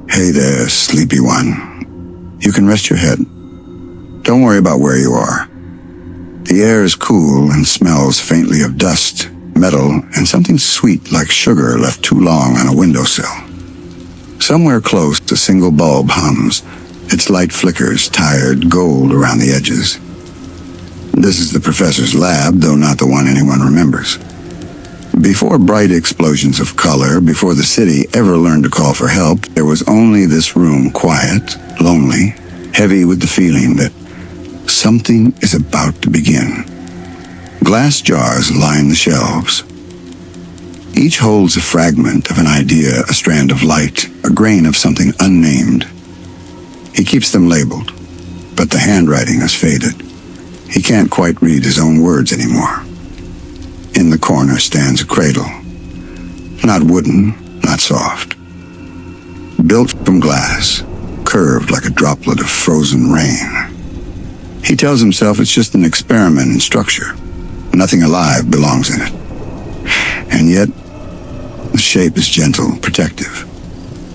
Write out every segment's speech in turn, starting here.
Hey there, sleepy one. You can rest your head. Don't worry about where you are. The air is cool and smells faintly of dust, metal, and something sweet like sugar left too long on a windowsill. Somewhere close, a single bulb hums. Its light flickers, tired gold around the edges. This is the professor's lab, though not the one anyone remembers. Before bright explosions of color, before the city ever learned to call for help, there was only this room, quiet, lonely, heavy with the feeling that something is about to begin. Glass jars line the shelves. Each holds a fragment of an idea, a strand of light, a grain of something unnamed. He keeps them labeled, but the handwriting has faded. He can't quite read his own words anymore. In the corner stands a cradle. Not wooden, not soft. Built from glass, curved like a droplet of frozen rain. He tells himself it's just an experiment in structure. Nothing alive belongs in it. And yet, the shape is gentle, protective.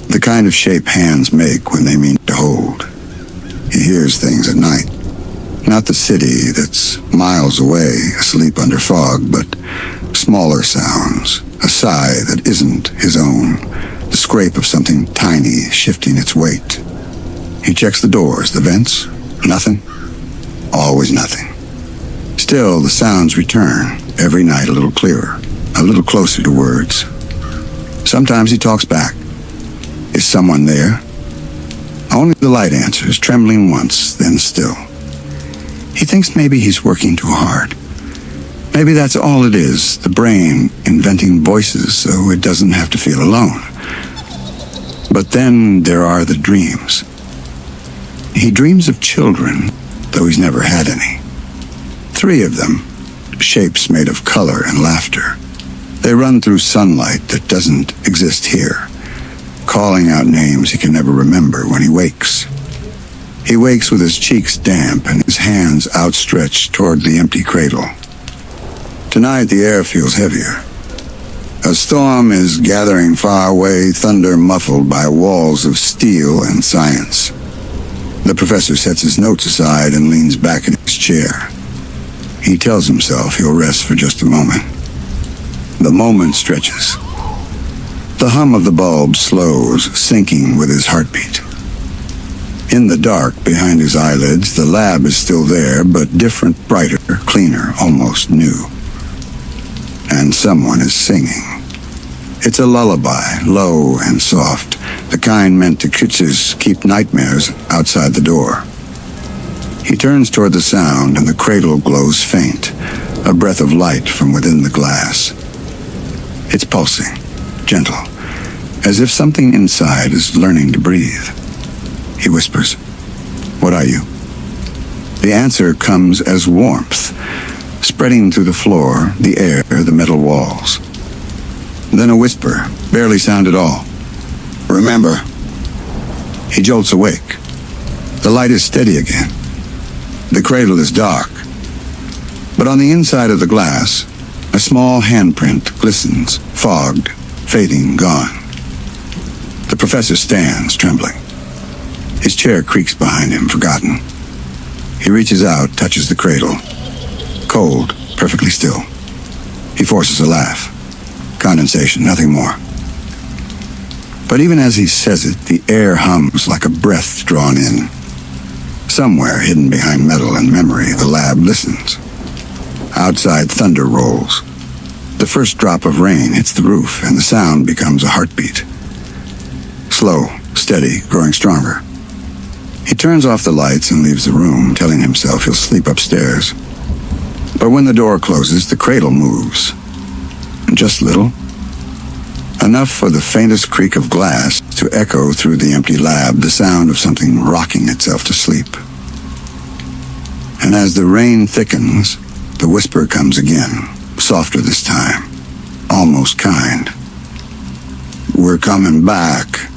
The kind of shape hands make when they mean to hold. He hears things at night. Not the city that's miles away, asleep under fog, but smaller sounds. A sigh that isn't his own. The scrape of something tiny shifting its weight. He checks the doors, the vents. Nothing. Always nothing. Still, the sounds return, every night a little clearer, a little closer to words. Sometimes he talks back. Is someone there? Only the light answers, trembling once, then still. He thinks maybe he's working too hard. Maybe that's all it is, the brain inventing voices so it doesn't have to feel alone. But then there are the dreams. He dreams of children, though he's never had any. 3 of them, shapes made of color and laughter. They run through sunlight that doesn't exist here, calling out names he can never remember when he wakes. He wakes with his cheeks damp and his hands outstretched toward the empty cradle. Tonight the air feels heavier. A storm is gathering far away, thunder muffled by walls of steel and science. The professor sets his notes aside and leans back in his chair. He tells himself he'll rest for just a moment. The moment stretches. The hum of the bulb slows, syncing with his heartbeat. In the dark, behind his eyelids, the lab is still there, but different, brighter, cleaner, almost new. And someone is singing. It's a lullaby, low and soft, the kind meant to kitschers keep nightmares outside the door. He turns toward the sound, and the cradle glows faint, a breath of light from within the glass. It's pulsing, gentle, as if something inside is learning to breathe. He whispers, "What are you?" The answer comes as warmth, spreading through the floor, the air, the metal walls. Then a whisper, barely sound at all. "Remember." He jolts awake. The light is steady again. The cradle is dark. But on the inside of the glass, a small handprint glistens, fogged, fading, gone. The professor stands, trembling. His chair creaks behind him, forgotten. He reaches out, touches the cradle. Cold, perfectly still. He forces a laugh. Condensation, nothing more. But even as he says it, the air hums like a breath drawn in. Somewhere, hidden behind metal and memory, the lab listens. Outside, thunder rolls. The first drop of rain hits the roof, and the sound becomes a heartbeat. Slow, steady, growing stronger. He turns off the lights and leaves the room, telling himself he'll sleep upstairs. But when the door closes, the cradle moves. Just little. Enough for the faintest creak of glass to echo through the empty lab, the sound of something rocking itself to sleep. And as the rain thickens, the whisper comes again, softer this time, almost kind. "We're coming back."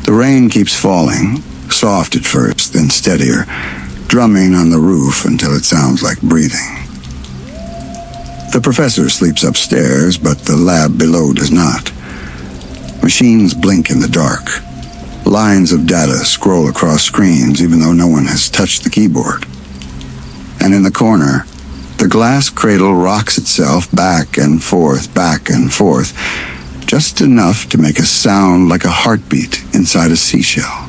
The rain keeps falling, soft at first, then steadier, drumming on the roof until it sounds like breathing. The professor sleeps upstairs, but the lab below does not. Machines blink in the dark. Lines of data scroll across screens even though no one has touched the keyboard. And in the corner, the glass cradle rocks itself back and forth, just enough to make a sound like a heartbeat inside a seashell.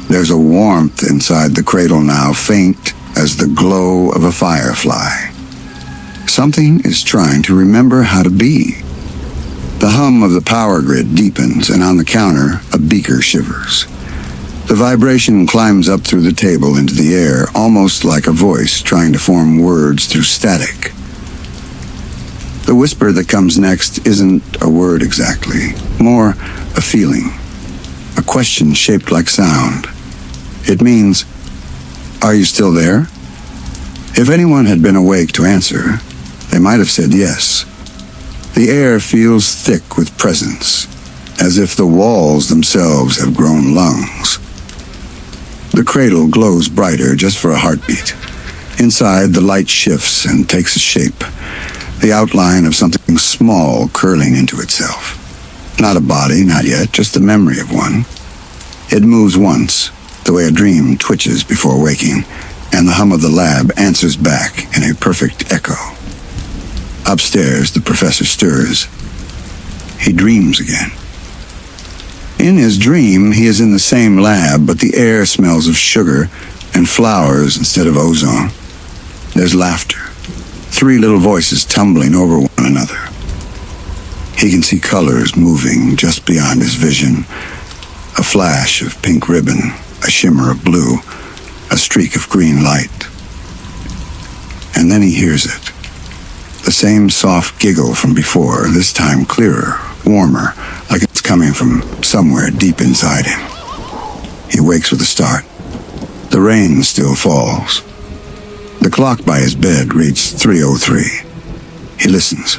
There's a warmth inside the cradle now, faint as the glow of a firefly. Something is trying to remember how to be. The hum of the power grid deepens, and on the counter, a beaker shivers. The vibration climbs up through the table into the air, almost like a voice trying to form words through static. The whisper that comes next isn't a word exactly, more a feeling, a question shaped like sound. It means, "Are you still there?" If anyone had been awake to answer, they might have said yes. The air feels thick with presence, as if the walls themselves have grown lungs. The cradle glows brighter just for a heartbeat. Inside, the light shifts and takes a shape, the outline of something small curling into itself. Not a body, not yet, just the memory of one. It moves once, the way a dream twitches before waking, and the hum of the lab answers back in a perfect echo. Upstairs, the professor stirs. He dreams again. In his dream, he is in the same lab, but the air smells of sugar and flowers instead of ozone. There's laughter. 3 little voices tumbling over one another. He can see colors moving just beyond his vision. A flash of pink ribbon, a shimmer of blue, a streak of green light. And then he hears it. The same soft giggle from before, this time clearer, warmer, like it's coming from somewhere deep inside him. He wakes with a start. The rain still falls. The clock by his bed reads 3:03. He listens.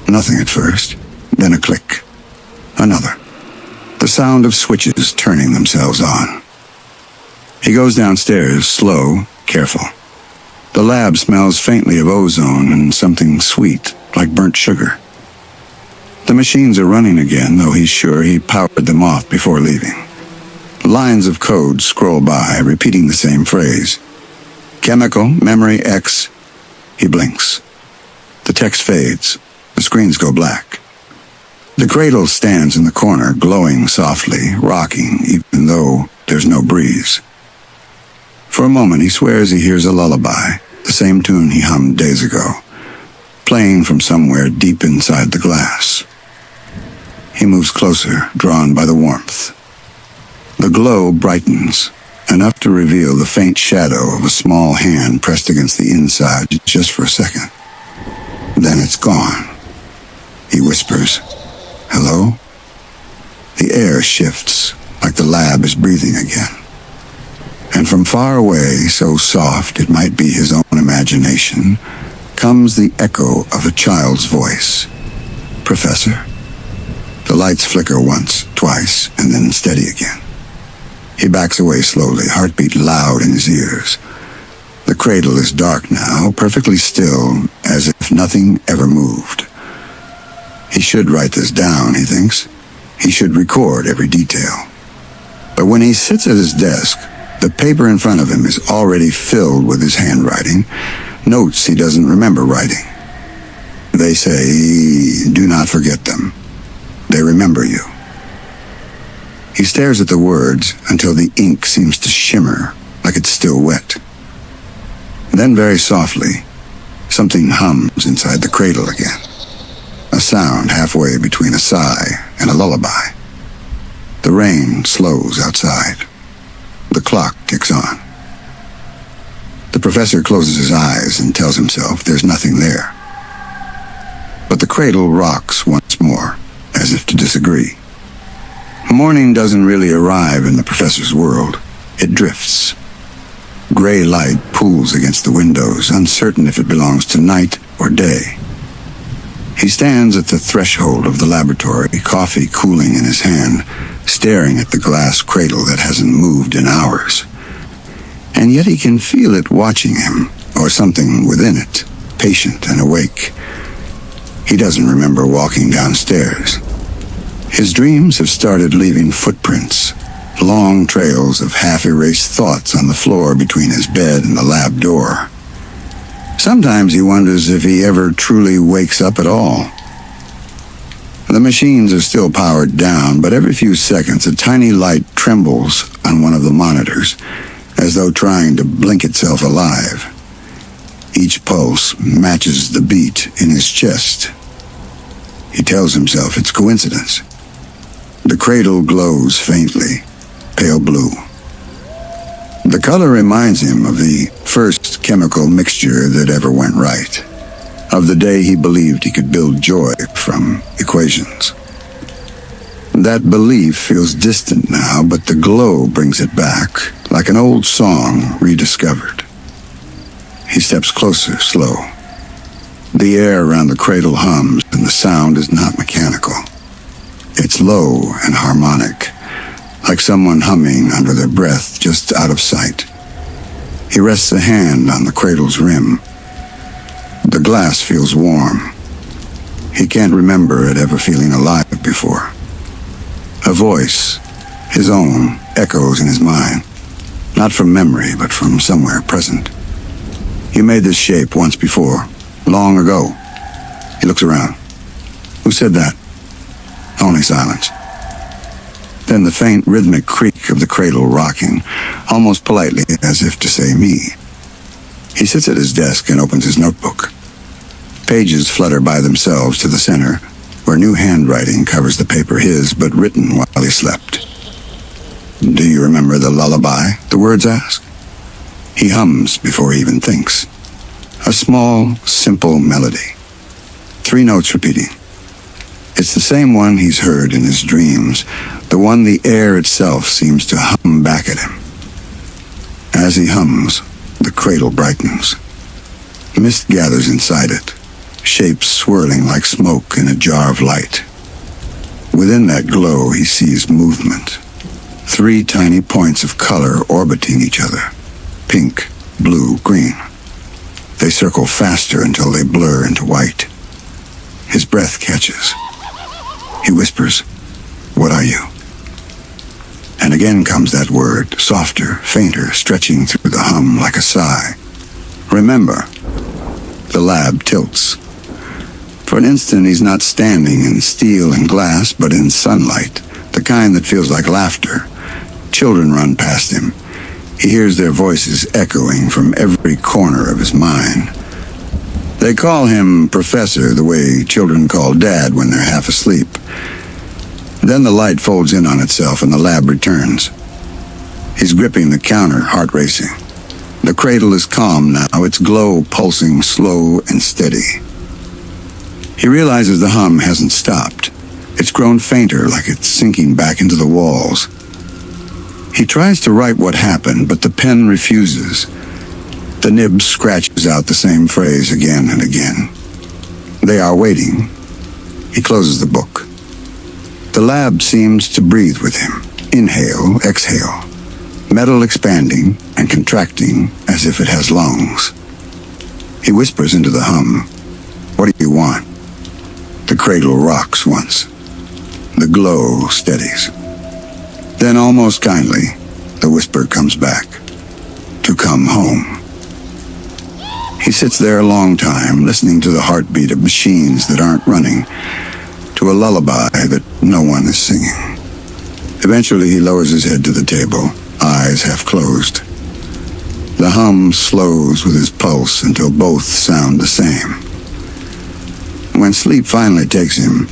Nothing at first, then a click. Another. The sound of switches turning themselves on. He goes downstairs, slow, careful. The lab smells faintly of ozone and something sweet, like burnt sugar. The machines are running again, though he's sure he powered them off before leaving. Lines of code scroll by, repeating the same phrase. Chemical, memory, X. He blinks. The text fades. The screens go black. The cradle stands in the corner, glowing softly, rocking, even though there's no breeze. For a moment, he swears he hears a lullaby, the same tune he hummed days ago, playing from somewhere deep inside the glass. He moves closer, drawn by the warmth. The glow brightens, enough to reveal the faint shadow of a small hand pressed against the inside just for a second. Then it's gone. He whispers, "Hello?" The air shifts, like the lab is breathing again. And from far away, so soft it might be his own imagination, comes the echo of a child's voice. "Professor?" The lights flicker once, twice, and then steady again. He backs away slowly, heartbeat loud in his ears. The cradle is dark now, perfectly still, as if nothing ever moved. He should write this down, he thinks. He should record every detail. But when he sits at his desk, the paper in front of him is already filled with his handwriting, notes he doesn't remember writing. They say, do not forget them. They remember you. He stares at the words until the ink seems to shimmer like it's still wet. Then very softly, something hums inside the cradle again. A sound halfway between a sigh and a lullaby. The rain slows outside. The clock ticks on. The professor closes his eyes and tells himself there's nothing there. But the cradle rocks once more, as if to disagree. Morning doesn't really arrive in the professor's world. It drifts. Gray light pools against the windows, uncertain if it belongs to night or day. He stands at the threshold of the laboratory, coffee cooling in his hand, staring at the glass cradle that hasn't moved in hours. And yet he can feel it watching him, or something within it, patient and awake. He doesn't remember walking downstairs. His dreams have started leaving footprints, long trails of half-erased thoughts on the floor between his bed and the lab door. Sometimes he wonders if he ever truly wakes up at all. The machines are still powered down, but every few seconds a tiny light trembles on one of the monitors, as though trying to blink itself alive. Each pulse matches the beat in his chest. He tells himself it's coincidence. The cradle glows faintly, pale blue. The color reminds him of the first chemical mixture that ever went right, of the day he believed he could build joy from equations. That belief feels distant now, but the glow brings it back, like an old song rediscovered. He steps closer, slow. The air around the cradle hums, and the sound is not mechanical. It's low and harmonic, like someone humming under their breath just out of sight. He rests a hand on the cradle's rim. The glass feels warm. He can't remember it ever feeling alive before. A voice, his own, echoes in his mind, not from memory, but from somewhere present. You made this shape once before, long ago. He looks around. Who said that? Only silence. Then the faint rhythmic creak of the cradle rocking, almost politely as if to say me. He sits at his desk and opens his notebook. Pages flutter by themselves to the center, where new handwriting covers the paper, his, but written while he slept. Do you remember the lullaby? The words ask. He hums before he even thinks. A small, simple melody. 3 notes repeating. It's the same one he's heard in his dreams, the one the air itself seems to hum back at him. As he hums, the cradle brightens. Mist gathers inside it, shapes swirling like smoke in a jar of light. Within that glow, he sees movement. 3 tiny points of color orbiting each other. Pink, blue, green. They circle faster until they blur into white. His breath catches. He whispers, "What are you?" And again comes that word, softer, fainter, stretching through the hum like a sigh. Remember. The lab tilts. For an instant, he's not standing in steel and glass, but in sunlight, the kind that feels like laughter. Children run past him. He hears their voices echoing from every corner of his mind. They call him Professor the way children call Dad when they're half asleep. Then the light folds in on itself and the lab returns. He's gripping the counter, heart racing. The cradle is calm now, its glow pulsing slow and steady. He realizes the hum hasn't stopped. It's grown fainter, like it's sinking back into the walls. He tries to write what happened, but the pen refuses. The nib scratches out the same phrase again and again. They are waiting. He closes the book. The lab seems to breathe with him. Inhale, exhale. Metal expanding and contracting as if it has lungs. He whispers into the hum. What do you want? The cradle rocks once. The glow steadies. Then almost kindly, the whisper comes back. To come home. He sits there a long time, listening to the heartbeat of machines that aren't running, to a lullaby that no one is singing. Eventually he lowers his head to the table, eyes half closed. The hum slows with his pulse until both sound the same. When sleep finally takes him,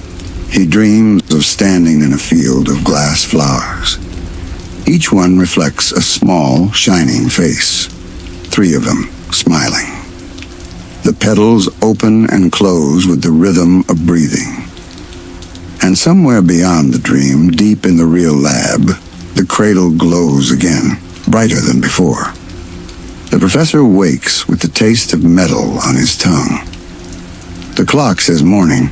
he dreams of standing in a field of glass flowers. Each one reflects a small, shining face, 3 of them smiling. The petals open and close with the rhythm of breathing. And somewhere beyond the dream, deep in the real lab, the cradle glows again, brighter than before. The professor wakes with the taste of metal on his tongue. The clock says morning,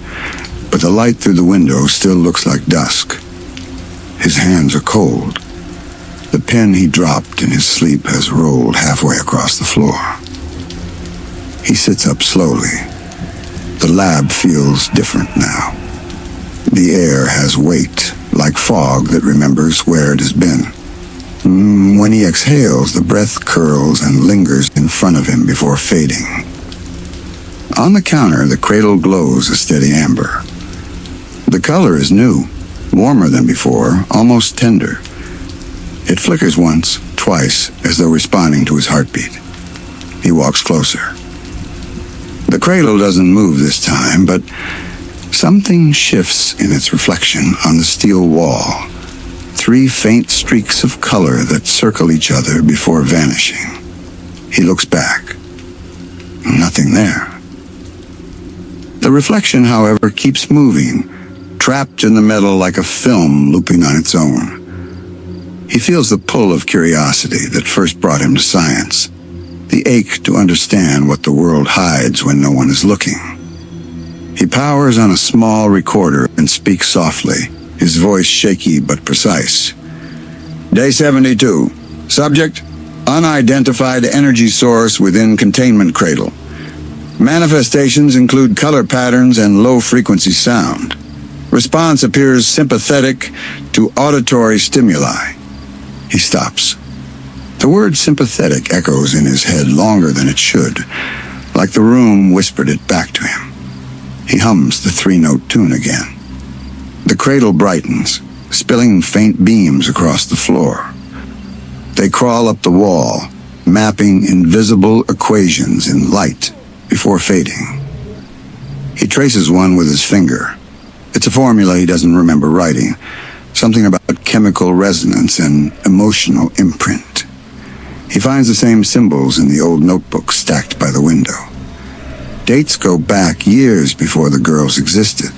but the light through the window still looks like dusk. His hands are cold. The pen he dropped in his sleep has rolled halfway across the floor. He sits up slowly. The lab feels different now. The air has weight, like fog that remembers where it has been. When he exhales, the breath curls and lingers in front of him before fading. On the counter, the cradle glows a steady amber. The color is new, warmer than before, almost tender. It flickers once, twice, as though responding to his heartbeat. He walks closer. The cradle doesn't move this time, but something shifts in its reflection on the steel wall. 3 faint streaks of color that circle each other before vanishing. He looks back. Nothing there. The reflection, however, keeps moving, trapped in the metal like a film looping on its own. He feels the pull of curiosity that first brought him to science, the ache to understand what the world hides when no one is looking. He powers on a small recorder and speaks softly, his voice shaky but precise. Day 72. Subject, unidentified energy source within containment cradle. Manifestations include color patterns and low-frequency sound. Response appears sympathetic to auditory stimuli. He stops. The word sympathetic echoes in his head longer than it should, like the room whispered it back to him. He hums the 3-note tune again. The cradle brightens, spilling faint beams across the floor. They crawl up the wall, mapping invisible equations in light before fading. He traces one with his finger. It's a formula he doesn't remember writing, something about chemical resonance and emotional imprint. He finds the same symbols in the old notebook stacked by the window. Dates go back years before the girls existed,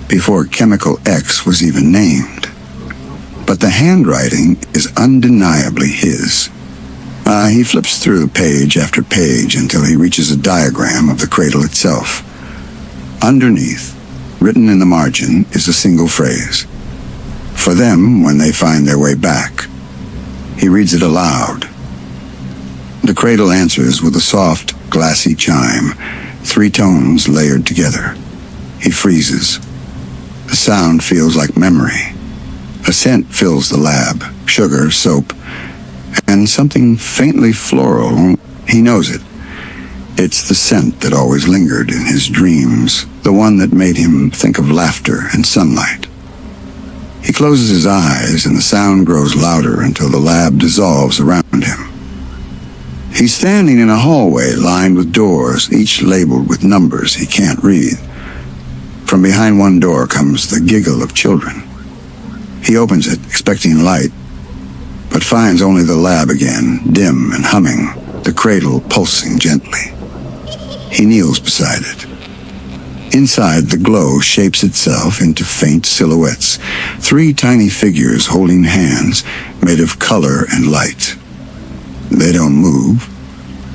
before Chemical X was even named. But the handwriting is undeniably his. He flips through page after page until he reaches a diagram of the cradle itself. Underneath, written in the margin, is a single phrase. For them, when they find their way back. He reads it aloud. The cradle answers with a soft, glassy chime, 3 tones layered together. He freezes. The sound feels like memory. A scent fills the lab, sugar, soap, and something faintly floral. He knows it. It's the scent that always lingered in his dreams, the one that made him think of laughter and sunlight. He closes his eyes and the sound grows louder until the lab dissolves around him. He's standing in a hallway lined with doors, each labeled with numbers he can't read. From behind one door comes the giggle of children. He opens it, expecting light, but finds only the lab again, dim and humming, the cradle pulsing gently. He kneels beside it. Inside, the glow shapes itself into faint silhouettes, 3 tiny figures holding hands made of color and light. They don't move,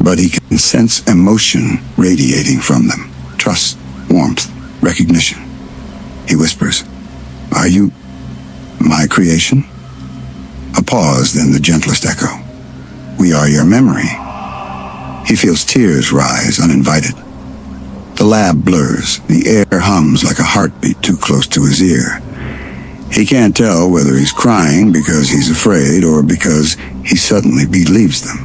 but he can sense emotion radiating from them. Trust, warmth, recognition. He whispers, "Are you my creation?" A pause, then the gentlest echo. "We are your memory." He feels tears rise uninvited. The lab blurs. The air hums like a heartbeat too close to his ear. He can't tell whether he's crying because he's afraid or because he suddenly believes them.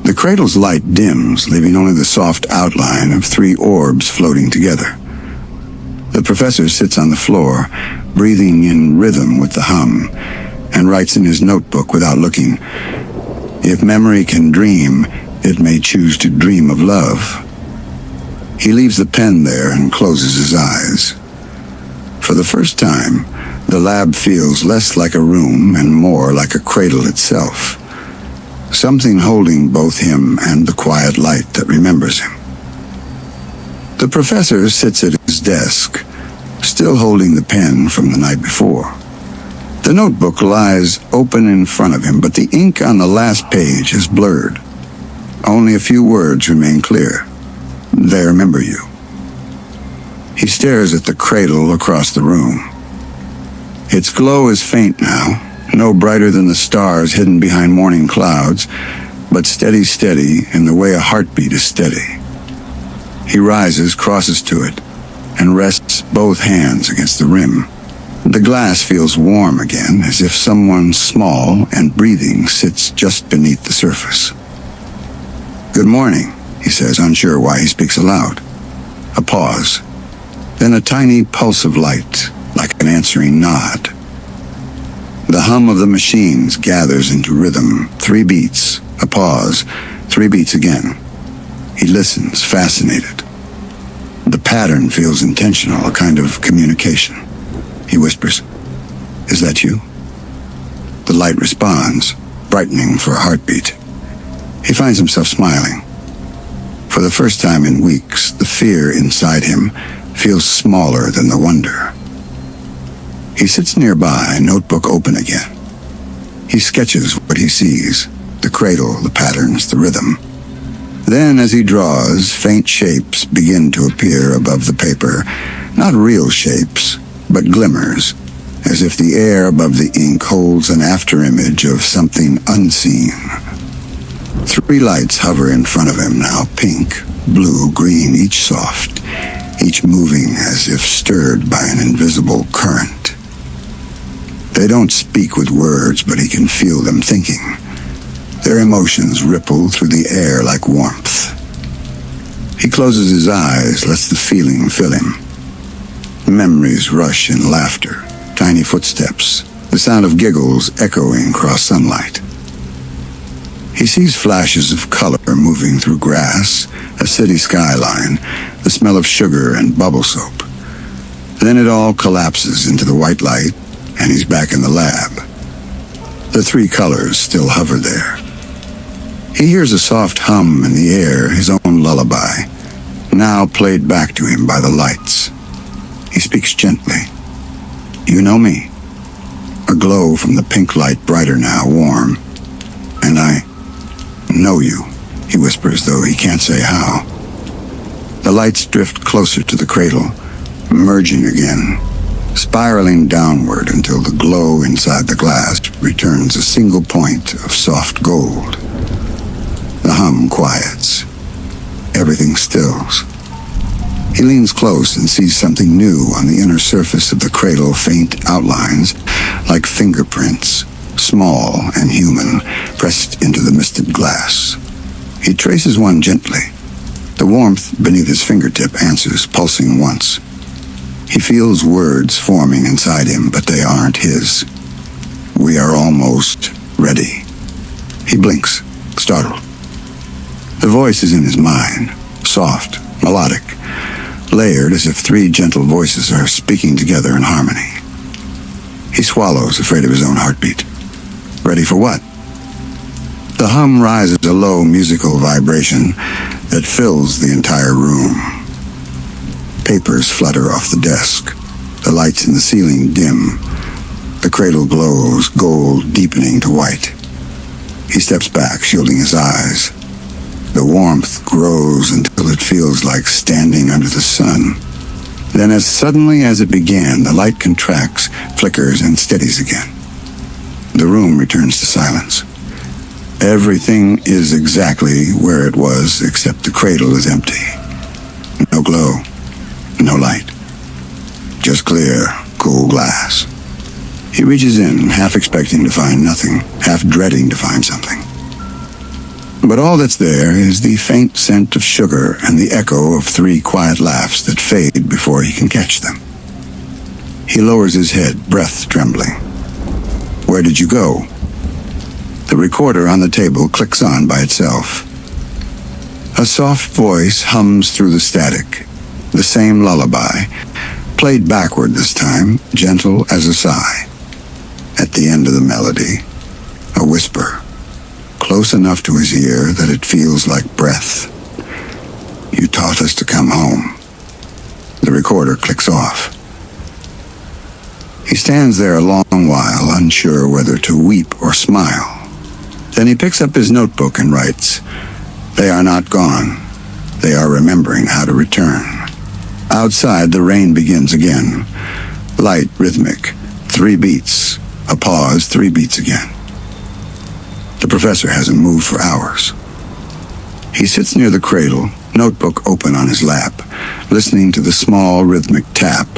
The cradle's light dims, leaving only the soft outline of 3 orbs floating together. The professor sits on the floor, breathing in rhythm with the hum, and writes in his notebook without looking, "If memory can dream, it may choose to dream of love." He leaves the pen there and closes his eyes. For the first time, the lab feels less like a room and more like a cradle itself. Something holding both him and the quiet light that remembers him. The professor sits at his desk, still holding the pen from the night before. The notebook lies open in front of him, but the ink on the last page is blurred. Only a few words remain clear. "They remember you." He stares at the cradle across the room. Its glow is faint now, no brighter than the stars hidden behind morning clouds, but steady in the way a heartbeat is steady. He rises, crosses to it, and rests taps both hands against the rim. The glass feels warm again, as if someone small and breathing sits just beneath the surface. "Good morning," he says, unsure why he speaks aloud. A pause. Then a tiny pulse of light, like an answering nod. The hum of the machines gathers into rhythm. 3 beats, a pause, 3 beats again. He listens, fascinated. The pattern feels intentional, a kind of communication. He whispers, "Is that you?" The light responds, brightening for a heartbeat. He finds himself smiling. For the first time in weeks, the fear inside him feels smaller than the wonder. He sits nearby, notebook open again. He sketches what he sees, the cradle, the patterns, the rhythm. Then, as he draws, faint shapes begin to appear above the paper. Not real shapes, but glimmers, as if the air above the ink holds an afterimage of something unseen. 3 lights hover in front of him now, pink, blue, green, each soft, each moving as if stirred by an invisible current. They don't speak with words, but he can feel them thinking. Their emotions ripple through the air like warmth. He closes his eyes, lets the feeling fill him. Memories rush in laughter, tiny footsteps, the sound of giggles echoing across sunlight. He sees flashes of color moving through grass, a city skyline, the smell of sugar and bubble soap. Then it all collapses into the white light, and he's back in the lab. The 3 colors still hover there. He hears a soft hum in the air, his own lullaby, now played back to him by the lights. He speaks gently. "You know me." A glow from the pink light, brighter now, warm. "And I know you," he whispers, though he can't say how. The lights drift closer to the cradle, merging again, spiraling downward until the glow inside the glass returns a single point of soft gold. The hum quiets. Everything stills. He leans close and sees something new on the inner surface of the cradle, faint outlines, like fingerprints, small and human, pressed into the misted glass. He traces one gently. The warmth beneath his fingertip answers, pulsing once. He feels words forming inside him, but they aren't his. "We are almost ready." He blinks, startled. The voice is in his mind, soft, melodic, layered as if 3 gentle voices are speaking together in harmony. He swallows, afraid of his own heartbeat. Ready for what? The hum rises a low musical vibration that fills the entire room. Papers flutter off the desk. The lights in the ceiling dim. The cradle glows, gold deepening to white. He steps back, shielding his eyes. The warmth grows until it feels like standing under the sun. Then, as suddenly as it began, the light contracts, flickers, and steadies again. The room returns to silence. Everything is exactly where it was, except the cradle is empty. No glow, no light. Just clear, cool glass. He reaches in, half expecting to find nothing, half dreading to find something. But all that's there is the faint scent of sugar and the echo of 3 quiet laughs that fade before he can catch them. He lowers his head, breath trembling. "Where did you go?" The recorder on the table clicks on by itself. A soft voice hums through the static, the same lullaby, played backward this time, gentle as a sigh. At the end of the melody, a whisper, close enough to his ear that it feels like breath. "You taught us to come home." The recorder clicks off. He stands there a long while, unsure whether to weep or smile. Then he picks up his notebook and writes, "They are not gone. They are remembering how to return." Outside, the rain begins again. Light, rhythmic. 3 beats. A pause, 3 beats again. The professor hasn't moved for hours. He sits near the cradle, notebook open on his lap, listening to the small rhythmic tap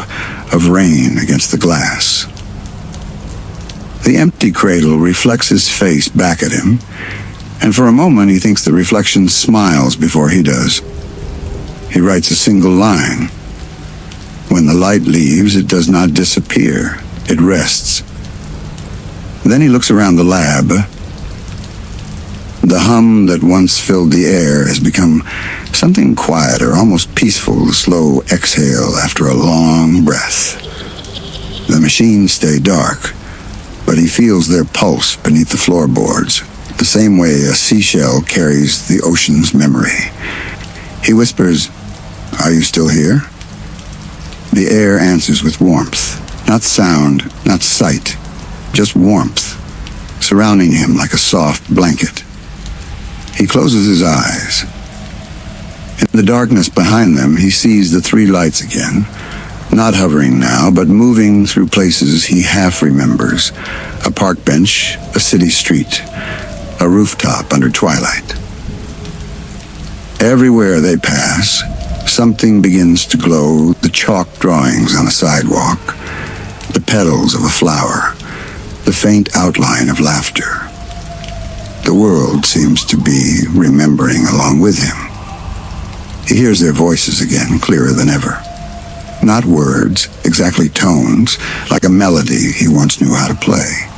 of rain against the glass. The empty cradle reflects his face back at him, and for a moment he thinks the reflection smiles before he does. He writes a single line. When the light leaves, it does not disappear. It rests. Then he looks around the lab. The hum that once filled the air has become something quieter, almost peaceful, a slow exhale after a long breath. The machines stay dark, but he feels their pulse beneath the floorboards, the same way a seashell carries the ocean's memory. He whispers, "Are you still here?" The air answers with warmth, not sound, not sight, just warmth, surrounding him like a soft blanket. He closes his eyes. In the darkness behind them, he sees the three lights again, not hovering now, but moving through places he half remembers. A park bench, a city street, a rooftop under twilight. Everywhere they pass, something begins to glow, the chalk drawings on a sidewalk, the petals of a flower, the faint outline of laughter. The world seems to be remembering along with him. He hears their voices again, clearer than ever. Not words, exactly tones, like a melody he once knew how to play.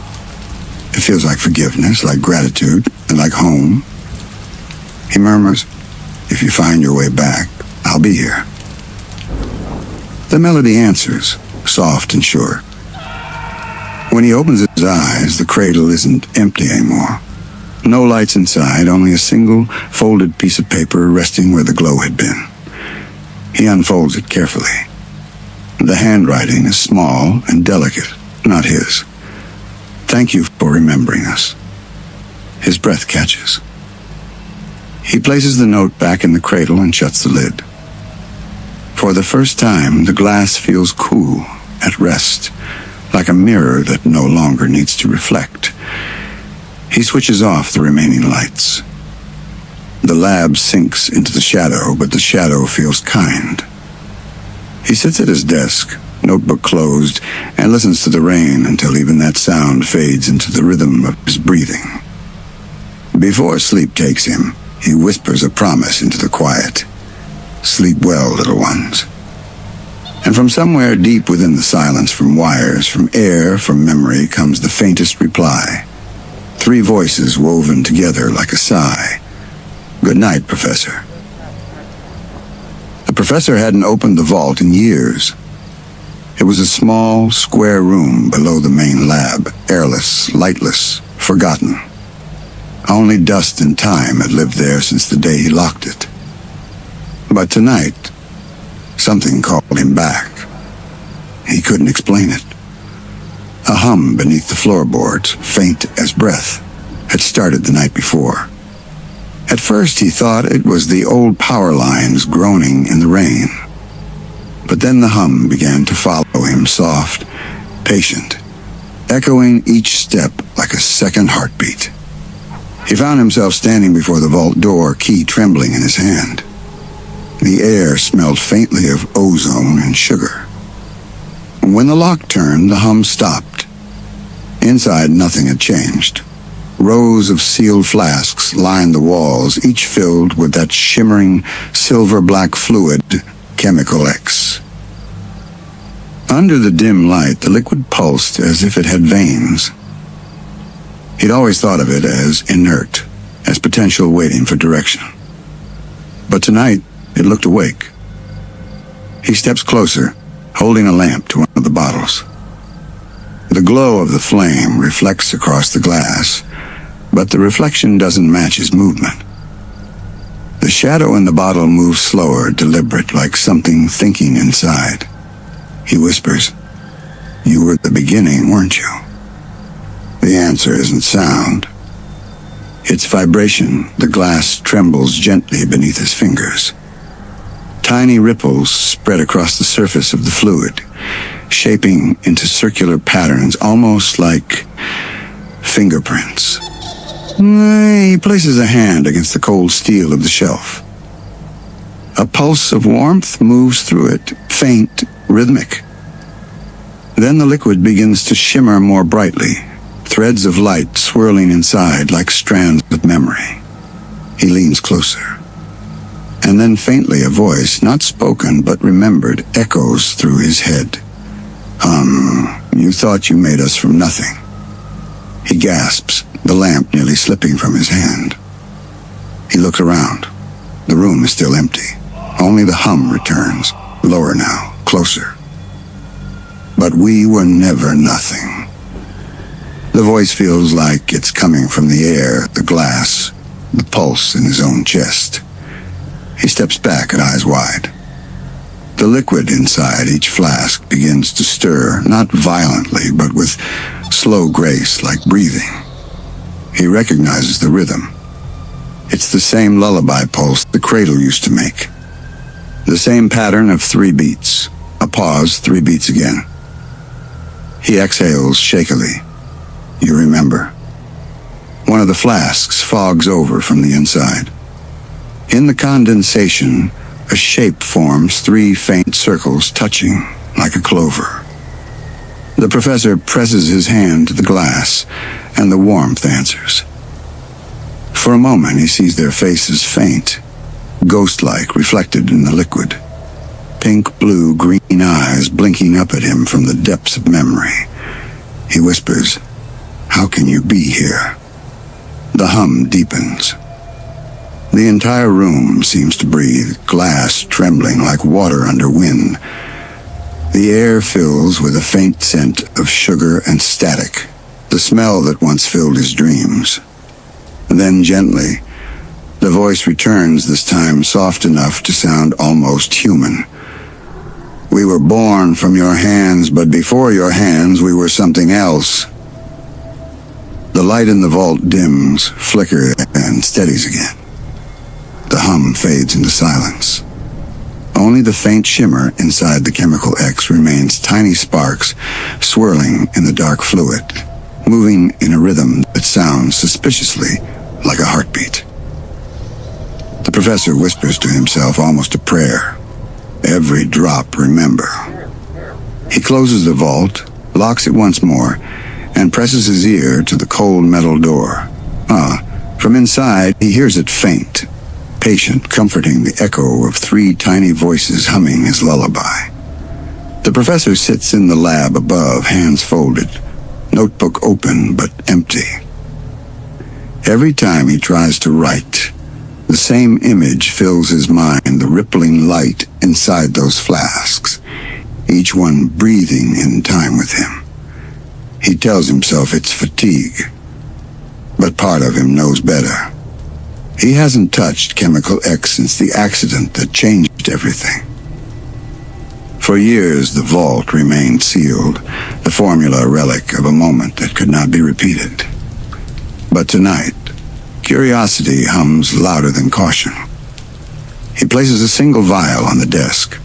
It feels like forgiveness, like gratitude, and like home. He murmurs, "If you find your way back, I'll be here." The melody answers, soft and sure. When he opens his eyes, the cradle isn't empty anymore. No lights inside, only a single folded piece of paper resting where the glow had been. He unfolds it carefully. The handwriting is small and delicate, not his. "Thank you for remembering us." His breath catches. He places the note back in the cradle and shuts the lid. For the first time, the glass feels cool, at rest, like a mirror that no longer needs to reflect. He switches off the remaining lights. The lab sinks into the shadow, but the shadow feels kind. He sits at his desk, notebook closed, and listens to the rain until even that sound fades into the rhythm of his breathing. Before sleep takes him, he whispers a promise into the quiet. "Sleep well, little ones." And from somewhere deep within the silence, from wires, from air, from memory, comes the faintest reply. Three voices woven together like a sigh. "Good night, Professor." The professor hadn't opened the vault in years. It was a small, square room below the main lab, airless, lightless, forgotten. Only dust and time had lived there since the day he locked it. But tonight, something called him back. He couldn't explain it. A hum beneath the floorboards, faint as breath, had started the night before. At first he thought it was the old power lines groaning in the rain. But then the hum began to follow him, soft, patient, echoing each step like a second heartbeat. He found himself standing before the vault door, key trembling in his hand. The air smelled faintly of ozone and sugar. When the lock turned, the hum stopped. Inside, nothing had changed. Rows of sealed flasks lined the walls, each filled with that shimmering silver-black fluid, Chemical X. Under the dim light, the liquid pulsed as if it had veins. He'd always thought of it as inert, as potential waiting for direction. But tonight, it looked awake. He steps closer, holding a lamp to one of the bottles. The glow of the flame reflects across the glass, but the reflection doesn't match his movement. The shadow in the bottle moves slower, deliberate, like something thinking inside. He whispers, "You were the beginning, weren't you?" The answer isn't sound. It's vibration. The glass trembles gently beneath his fingers. Tiny ripples spread across the surface of the fluid, shaping into circular patterns, almost like fingerprints. He places a hand against the cold steel of the shelf. A pulse of warmth moves through it, faint, rhythmic. Then the liquid begins to shimmer more brightly, threads of light swirling inside like strands of memory. He leans closer. And then faintly a voice, not spoken but remembered, echoes through his head. You thought you made us from nothing. He gasps, the lamp nearly slipping from his hand. He looks around. The room is still empty. Only the hum returns, lower now, closer. But we were never nothing. The voice feels like it's coming from the air, the glass, the pulse in his own chest. He steps back, eyes wide. The liquid inside each flask begins to stir, not violently, but with slow grace, like breathing. He recognizes the rhythm. It's the same lullaby pulse the Cradle used to make. The same pattern of 3 beats. A pause, 3 beats again. He exhales shakily. You remember. One of the flasks fogs over from the inside. In the condensation, a shape forms, 3 faint circles touching like a clover. The professor presses his hand to the glass, and the warmth answers. For a moment, he sees their faces faint, ghost-like, reflected in the liquid. Pink, blue, green eyes blinking up at him from the depths of memory. He whispers, "How can you be here?" The hum deepens. The entire room seems to breathe, glass trembling like water under wind. The air fills with a faint scent of sugar and static, the smell that once filled his dreams. Then gently, the voice returns, this time soft enough to sound almost human. We were born from your hands, but before your hands we were something else. The light in the vault dims, flickers, and steadies again. The hum fades into silence. Only the faint shimmer inside the chemical X remains, tiny sparks swirling in the dark fluid, moving in a rhythm that sounds suspiciously like a heartbeat. The professor whispers to himself, almost a prayer. Every drop, remember. He closes the vault, locks it once more, and presses his ear to the cold metal door. From inside, he hears it faint, patient, comforting, the echo of 3 tiny voices humming his lullaby. The professor sits in the lab above, hands folded, notebook open but empty. Every time he tries to write, the same image fills his mind, the rippling light inside those flasks, each one breathing in time with him. He tells himself it's fatigue, but part of him knows better. He hasn't touched Chemical X since the accident that changed everything. For years, the vault remained sealed, the formula a relic of a moment that could not be repeated. But tonight, curiosity hums louder than caution. He places a single vial on the desk.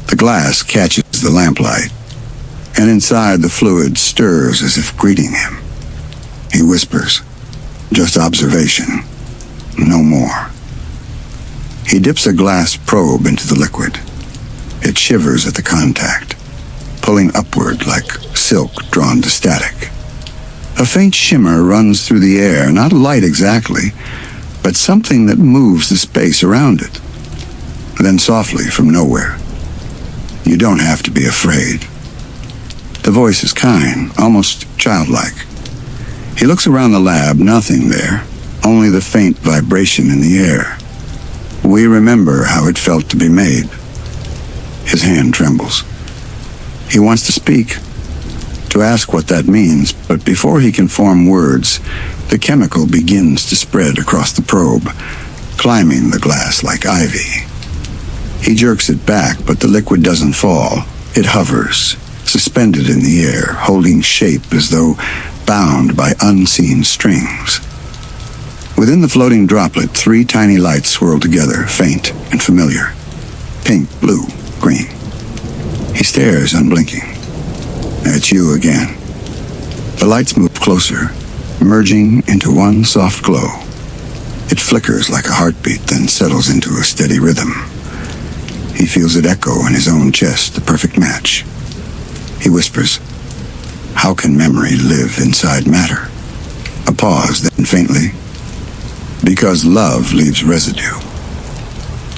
The glass catches the lamplight, and inside the fluid stirs as if greeting him. He whispers, "Just observation. No more." He dips a glass probe into the liquid. It shivers at the contact, pulling upward like silk drawn to static. A faint shimmer runs through the air, not light exactly, but something that moves the space around it. Then softly from nowhere, "You don't have to be afraid." The voice is kind, almost childlike. He looks around the lab, nothing there, only the faint vibration in the air. We remember how it felt to be made. His hand trembles. He wants to speak, to ask what that means, but before he can form words, the chemical begins to spread across the probe, climbing the glass like ivy. He jerks it back, but the liquid doesn't fall. It hovers, suspended in the air, holding shape as though bound by unseen strings. Within the floating droplet, 3 tiny lights swirl together, faint and familiar. Pink, blue, green. He stares, unblinking. It's you again. The lights move closer, merging into one soft glow. It flickers like a heartbeat, then settles into a steady rhythm. He feels it echo in his own chest, the perfect match. He whispers, "How can memory live inside matter?" A pause, then faintly, "Because love leaves residue."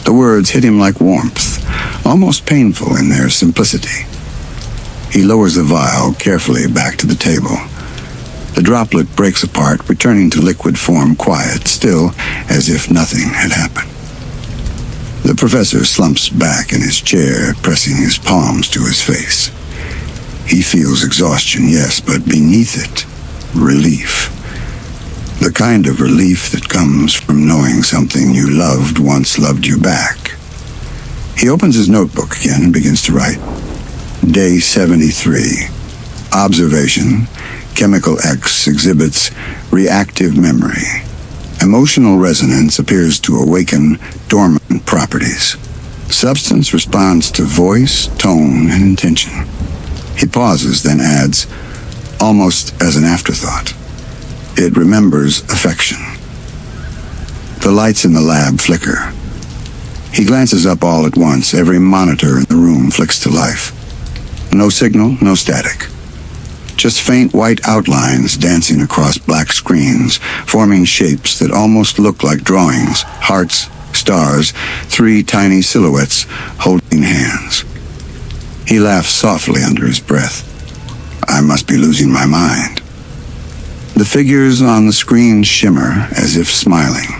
The words hit him like warmth, almost painful in their simplicity. He lowers the vial carefully back to the table. The droplet breaks apart, returning to liquid form, quiet, still, as if nothing had happened. The professor slumps back in his chair, pressing his palms to his face. He feels exhaustion, yes, but beneath it, relief. The kind of relief that comes from knowing something you loved once loved you back. He opens his notebook again and begins to write. Day 73. Observation. Chemical X exhibits reactive memory. Emotional resonance appears to awaken dormant properties. Substance responds to voice, tone, and intention. He pauses, then adds, almost as an afterthought, it remembers affection. The lights in the lab flicker. He glances up all at once. Every monitor in the room flicks to life. No signal, no static. Just faint white outlines dancing across black screens, forming shapes that almost look like drawings, hearts, stars, 3 tiny silhouettes holding hands. He laughs softly under his breath. I must be losing my mind. The figures on the screen shimmer as if smiling.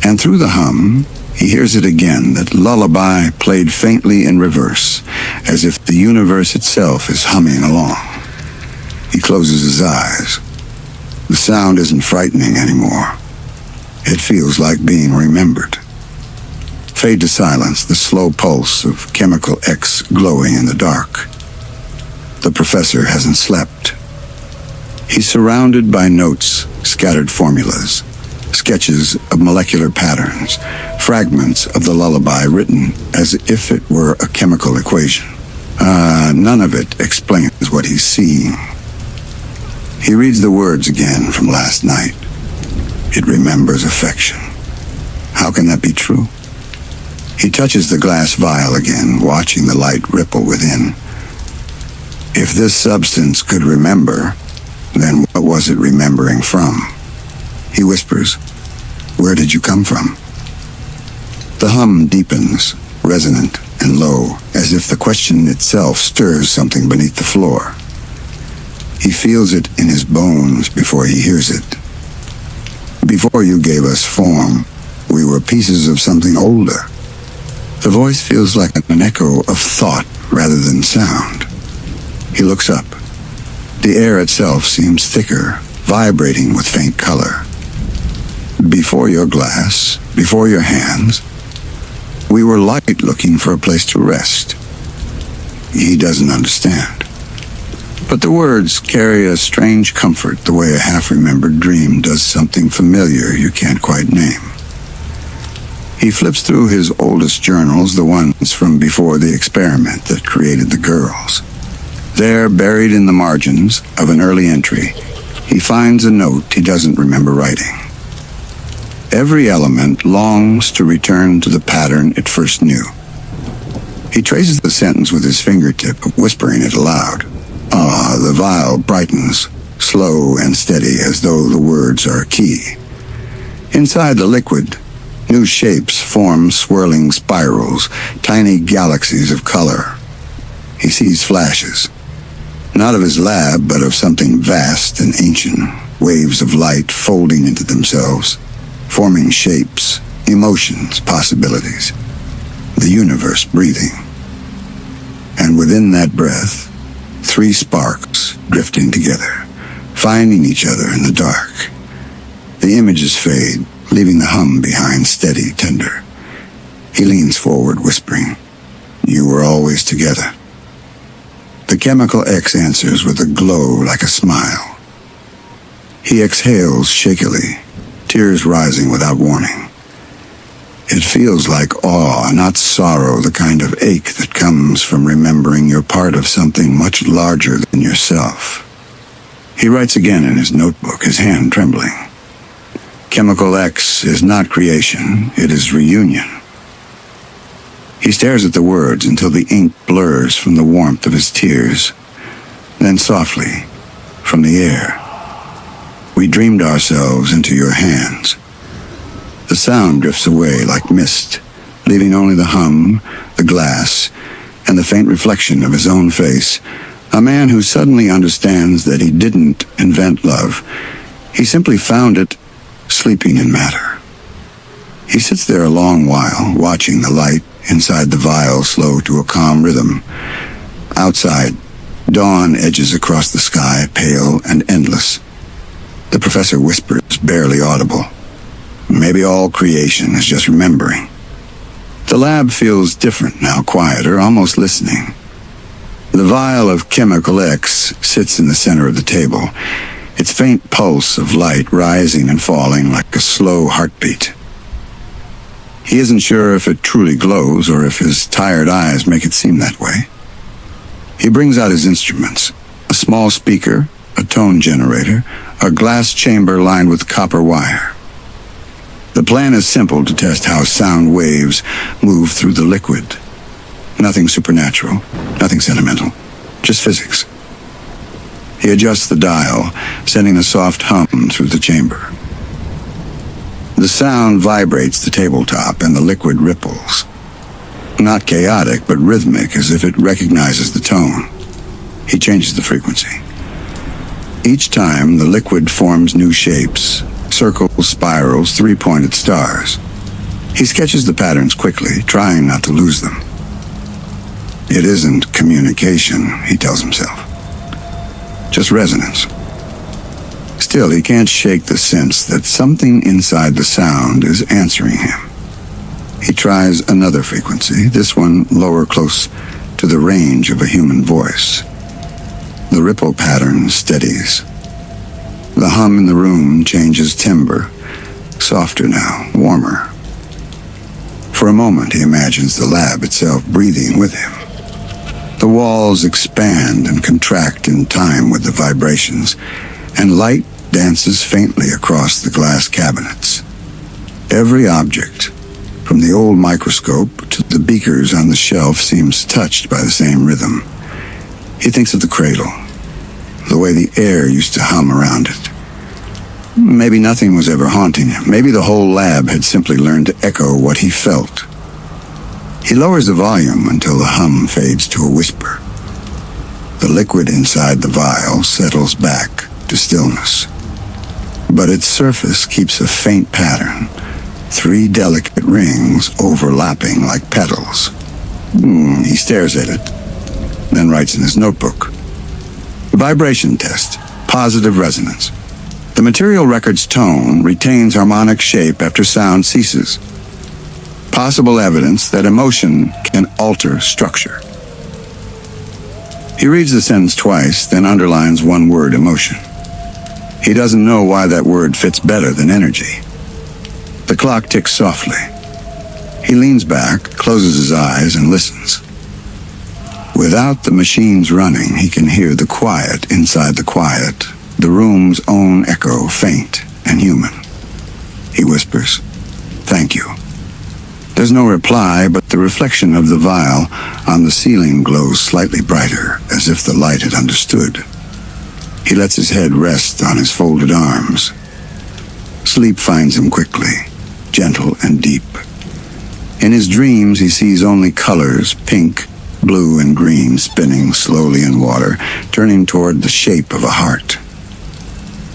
And through the hum, he hears it again, that lullaby played faintly in reverse, as if the universe itself is humming along. He closes his eyes. The sound isn't frightening anymore. It feels like being remembered. Fade to silence, the slow pulse of chemical X glowing in the dark. The professor hasn't slept. He's surrounded by notes, scattered formulas, sketches of molecular patterns, fragments of the lullaby written as if it were a chemical equation. None of it explains what he's seeing. He reads the words again from last night. It remembers affection. How can that be true? He touches the glass vial again, watching the light ripple within. If this substance could remember, then what was it remembering from? He whispers, where did you come from? The hum deepens, resonant and low, as if the question itself stirs something beneath the floor. He feels it in his bones before he hears it. Before you gave us form, we were pieces of something older. The voice feels like an echo of thought rather than sound. He looks up. The air itself seems thicker, vibrating with faint color. Before your glass, before your hands, we were light looking for a place to rest. He doesn't understand. But the words carry a strange comfort, the way a half-remembered dream does something familiar you can't quite name. He flips through his oldest journals, the ones from before the experiment that created the girls. There, buried in the margins of an early entry, he finds a note he doesn't remember writing. Every element longs to return to the pattern it first knew. He traces the sentence with his fingertip, whispering it aloud. The vial brightens, slow and steady, as though the words are a key. Inside the liquid, new shapes form swirling spirals, tiny galaxies of color. He sees flashes, not of his lab, but of something vast and ancient, waves of light folding into themselves, forming shapes, emotions, possibilities, the universe breathing. And within that breath, 3 sparks drifting together, finding each other in the dark. The images fade, leaving the hum behind, steady, tender. He leans forward, whispering, you were always together. The chemical X answers with a glow like a smile. He exhales shakily, tears rising without warning. It feels like awe, not sorrow, the kind of ache that comes from remembering you're part of something much larger than yourself. He writes again in his notebook, his hand trembling. Chemical X is not creation, it is reunion. He stares at the words until the ink blurs from the warmth of his tears. Then softly, from the air, we dreamed ourselves into your hands. The sound drifts away like mist, leaving only the hum, the glass, and the faint reflection of his own face. A man who suddenly understands that he didn't invent love. He simply found it sleeping in matter. He sits there a long while, watching the light inside the vial slow to a calm rhythm. Outside, dawn edges across the sky, pale and endless. The professor whispers, barely audible. Maybe all creation is just remembering. The lab feels different now, quieter, almost listening. The vial of chemical X sits in the center of the table, its faint pulse of light rising and falling like a slow heartbeat. He isn't sure if it truly glows or if his tired eyes make it seem that way. He brings out his instruments, a small speaker, a tone generator, a glass chamber lined with copper wire. The plan is simple to test how sound waves move through the liquid. Nothing supernatural, nothing sentimental, just physics. He adjusts the dial, sending a soft hum through the chamber. The sound vibrates the tabletop and the liquid ripples. Not chaotic, but rhythmic, as if it recognizes the tone. He changes the frequency. Each time, the liquid forms new shapes, circles, spirals, three-pointed stars. He sketches the patterns quickly, trying not to lose them. It isn't communication, he tells himself. Just resonance. Still, he can't shake the sense that something inside the sound is answering him. He tries another frequency, this one lower, close to the range of a human voice. The ripple pattern steadies. The hum in the room changes timbre, softer now, warmer. For a moment, he imagines the lab itself breathing with him. The walls expand and contract in time with the vibrations, and light dances faintly across the glass cabinets. Every object, from the old microscope to the beakers on the shelf, seems touched by the same rhythm. He thinks of the cradle, the way the air used to hum around it. Maybe nothing was ever haunting him. Maybe the whole lab had simply learned to echo what he felt. He lowers the volume until the hum fades to a whisper. The liquid inside the vial settles back to stillness. But its surface keeps a faint pattern, 3 delicate rings overlapping like petals. He stares at it, then writes in his notebook. Vibration test, positive resonance. The material record's tone retains harmonic shape after sound ceases. Possible evidence that emotion can alter structure. He reads the sentence twice, then underlines one word, emotion. He doesn't know why that word fits better than energy. The clock ticks softly. He leans back, closes his eyes, and listens. Without the machines running, he can hear the quiet inside the quiet, the room's own echo, faint and human. He whispers, "Thank you." There's no reply, but the reflection of the vial on the ceiling glows slightly brighter, as if the light had understood. He lets his head rest on his folded arms. Sleep finds him quickly, gentle and deep. In his dreams, he sees only colors, pink, blue, and green, spinning slowly in water, turning toward the shape of a heart.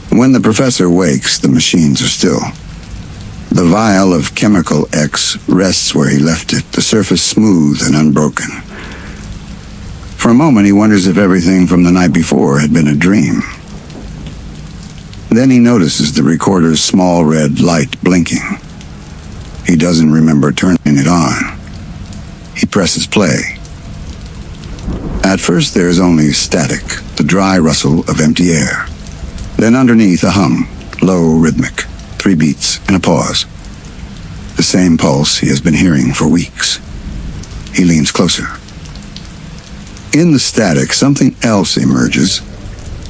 When the professor wakes, the machines are still. The vial of chemical X rests where he left it, the surface smooth and unbroken. For a moment, he wonders if everything from the night before had been a dream. Then he notices the recorder's small red light blinking. He doesn't remember turning it on. He presses play. At first, there's only static, the dry rustle of empty air. Then underneath, a hum, low, rhythmic, 3 beats and a pause. The same pulse he has been hearing for weeks. He leans closer. In the static, something else emerges.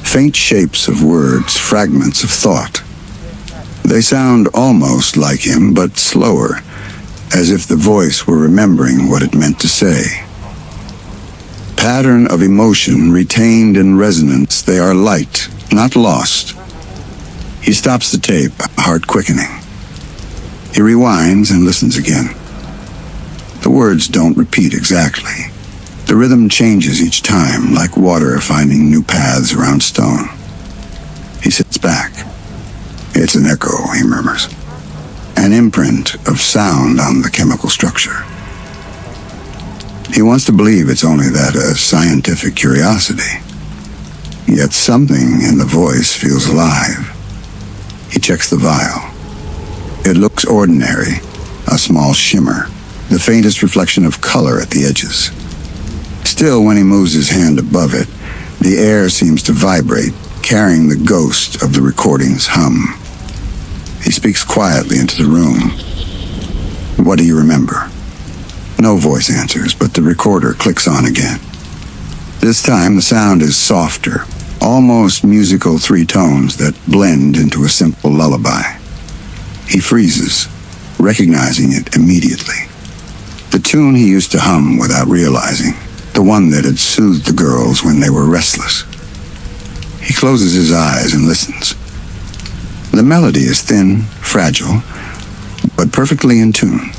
Faint shapes of words, fragments of thought. They sound almost like him, but slower, as if the voice were remembering what it meant to say. Pattern of emotion retained in resonance, they are light, not lost. He stops the tape, heart quickening. He rewinds and listens again. The words don't repeat exactly. The rhythm changes each time, like water finding new paths around stone. He sits back. It's an echo, he murmurs. An imprint of sound on the chemical structure. He wants to believe it's only that, a scientific curiosity. Yet something in the voice feels alive. He checks the vial. It looks ordinary, a small shimmer, the faintest reflection of color at the edges. Still, when he moves his hand above it, the air seems to vibrate, carrying the ghost of the recording's hum. He speaks quietly into the room. What do you remember? No voice answers, but the recorder clicks on again. This time, the sound is softer, almost musical three tones that blend into a simple lullaby. He freezes, recognizing it immediately. The tune he used to hum without realizing, the one that had soothed the girls when they were restless. He closes his eyes and listens. The melody is thin, fragile, but perfectly in tune.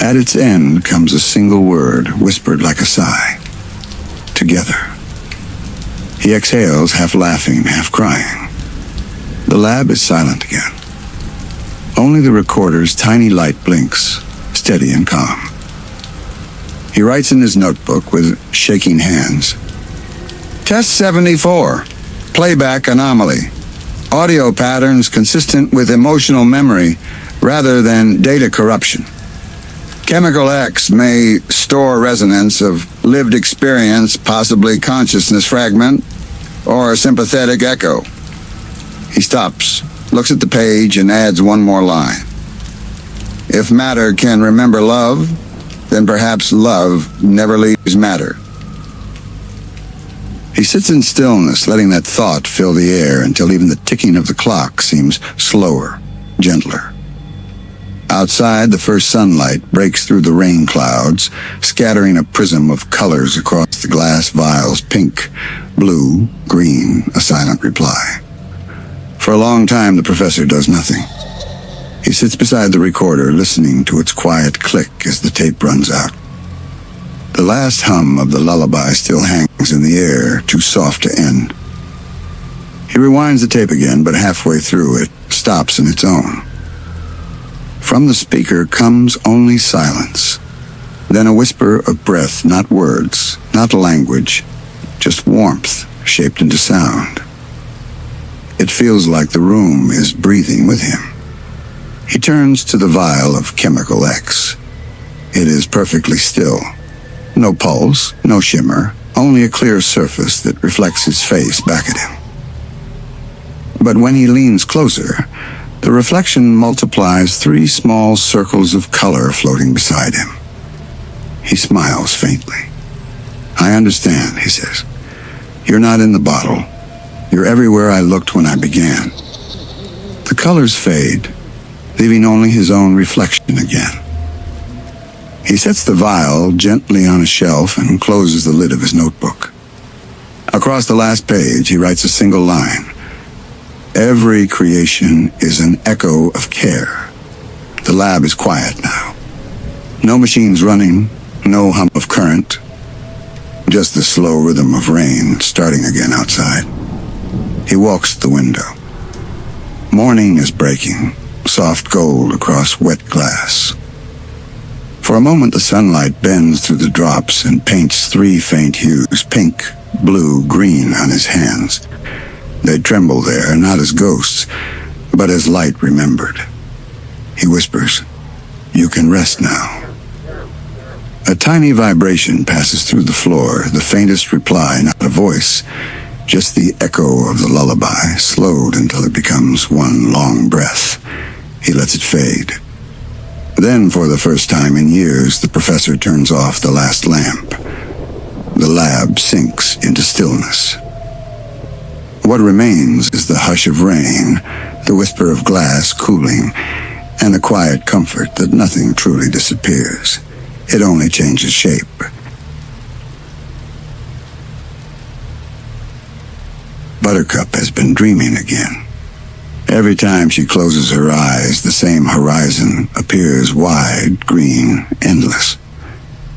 At its end comes a single word, whispered like a sigh. Together. He exhales, half laughing, half crying. The lab is silent again. Only the recorder's tiny light blinks, steady and calm. He writes in his notebook with shaking hands. Test 74. Playback anomaly. Audio patterns consistent with emotional memory rather than data corruption. Chemical X may store resonance of lived experience, possibly consciousness fragment, or a sympathetic echo. He stops, looks at the page, and adds one more line. If matter can remember love, then perhaps love never leaves matter. He sits in stillness, letting that thought fill the air until even the ticking of the clock seems slower, gentler. Outside, the first sunlight breaks through the rain clouds, scattering a prism of colors across the glass vials, pink, blue, green, a silent reply. For a long time, the professor does nothing. He sits beside the recorder, listening to its quiet click as the tape runs out. The last hum of the lullaby still hangs in the air, too soft to end. He rewinds the tape again, but halfway through it stops in its own. From the speaker comes only silence, then a whisper of breath, not words, not language, just warmth shaped into sound. It feels like the room is breathing with him. He turns to the vial of Chemical X. It is perfectly still. No pulse, no shimmer, only a clear surface that reflects his face back at him. But when he leans closer, the reflection multiplies 3 small circles of color floating beside him. He smiles faintly. I understand, he says. You're not in the bottle. You're everywhere I looked when I began. The colors fade, leaving only his own reflection again. He sets the vial gently on a shelf and closes the lid of his notebook. Across the last page, he writes a single line. Every creation is an echo of care. The lab is quiet now. No machines running, no hum of current, just the slow rhythm of rain starting again outside. He walks to the window. Morning is breaking, soft gold across wet glass. For a moment, the sunlight bends through the drops and paints 3 faint hues, pink, blue, green, on his hands. They tremble there, not as ghosts, but as light remembered. He whispers, "You can rest now." A tiny vibration passes through the floor, the faintest reply, not a voice, just the echo of the lullaby, slowed until it becomes one long breath. He lets it fade. Then, for the first time in years, the professor turns off the last lamp. The lab sinks into stillness. What remains is the hush of rain, the whisper of glass cooling, and the quiet comfort that nothing truly disappears. It only changes shape. Buttercup has been dreaming again. Every time she closes her eyes, the same horizon appears wide, green, endless.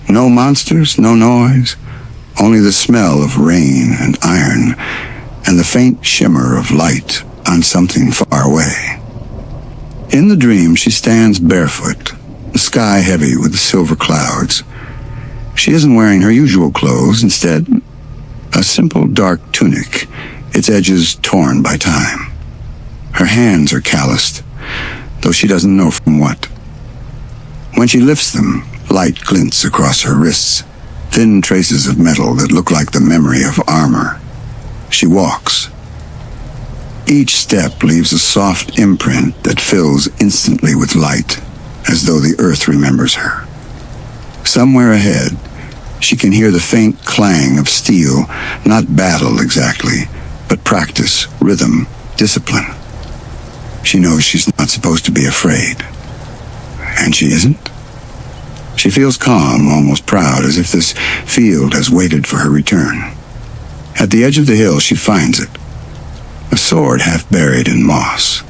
No monsters, no noise, only the smell of rain and iron, and the faint shimmer of light on something far away. In the dream, she stands barefoot, the sky heavy with silver clouds. She isn't wearing her usual clothes, instead, a simple dark tunic, its edges torn by time. Her hands are calloused, though she doesn't know from what. When she lifts them, light glints across her wrists, thin traces of metal that look like the memory of armor. She walks. Each step leaves a soft imprint that fills instantly with light, as though the earth remembers her. Somewhere ahead, she can hear the faint clang of steel, not battle exactly, but practice, rhythm, discipline. She knows she's not supposed to be afraid. And she isn't. She feels calm, almost proud, as if this field has waited for her return. At the edge of the hill, she finds it. A sword half buried in moss.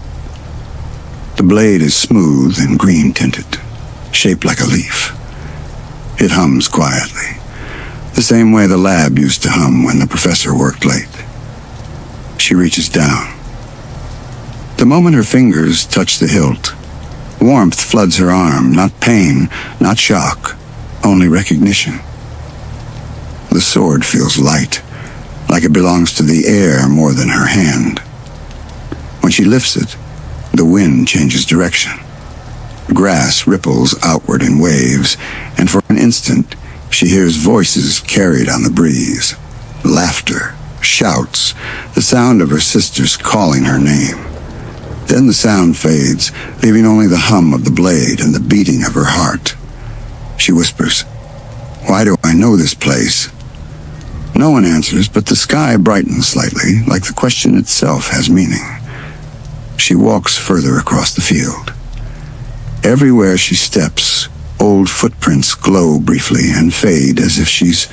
The blade is smooth and green-tinted, shaped like a leaf. It hums quietly, the same way the lab used to hum when the professor worked late. She reaches down. The moment her fingers touch the hilt, warmth floods her arm, not pain, not shock, only recognition. The sword feels light, like it belongs to the air more than her hand. When she lifts it, the wind changes direction. Grass ripples outward in waves, and for an instant, she hears voices carried on the breeze. Laughter, shouts, the sound of her sisters calling her name. Then the sound fades, leaving only the hum of the blade and the beating of her heart. She whispers, "Why do I know this place?" No one answers, but the sky brightens slightly, like the question itself has meaning. She walks further across the field. Everywhere she steps, old footprints glow briefly and fade as if she's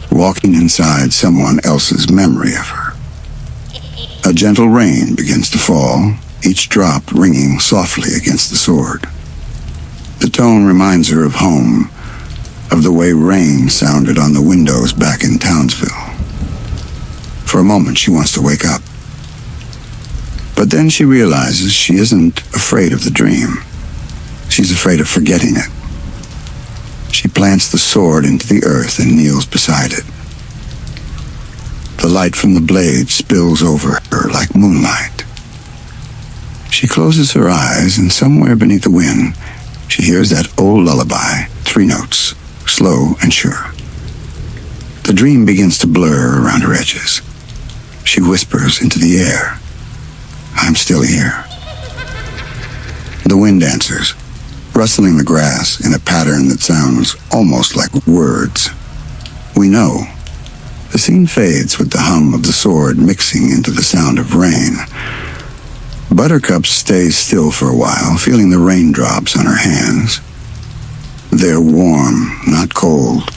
walking inside someone else's memory of her. A gentle rain begins to fall, each drop ringing softly against the sword. The tone reminds her of home, of the way rain sounded on the windows back in Townsville. For a moment, she wants to wake up. But then she realizes she isn't afraid of the dream. She's afraid of forgetting it. She plants the sword into the earth and kneels beside it. The light from the blade spills over her like moonlight. She closes her eyes, and somewhere beneath the wind, she hears that old lullaby, 3 notes, slow and sure. The dream begins to blur around her edges. She whispers into the air, "I'm still here." The wind answers, rustling the grass in a pattern that sounds almost like words. We know. The scene fades with the hum of the sword mixing into the sound of rain. Buttercup stays still for a while, feeling the raindrops on her hands. They're warm, not cold,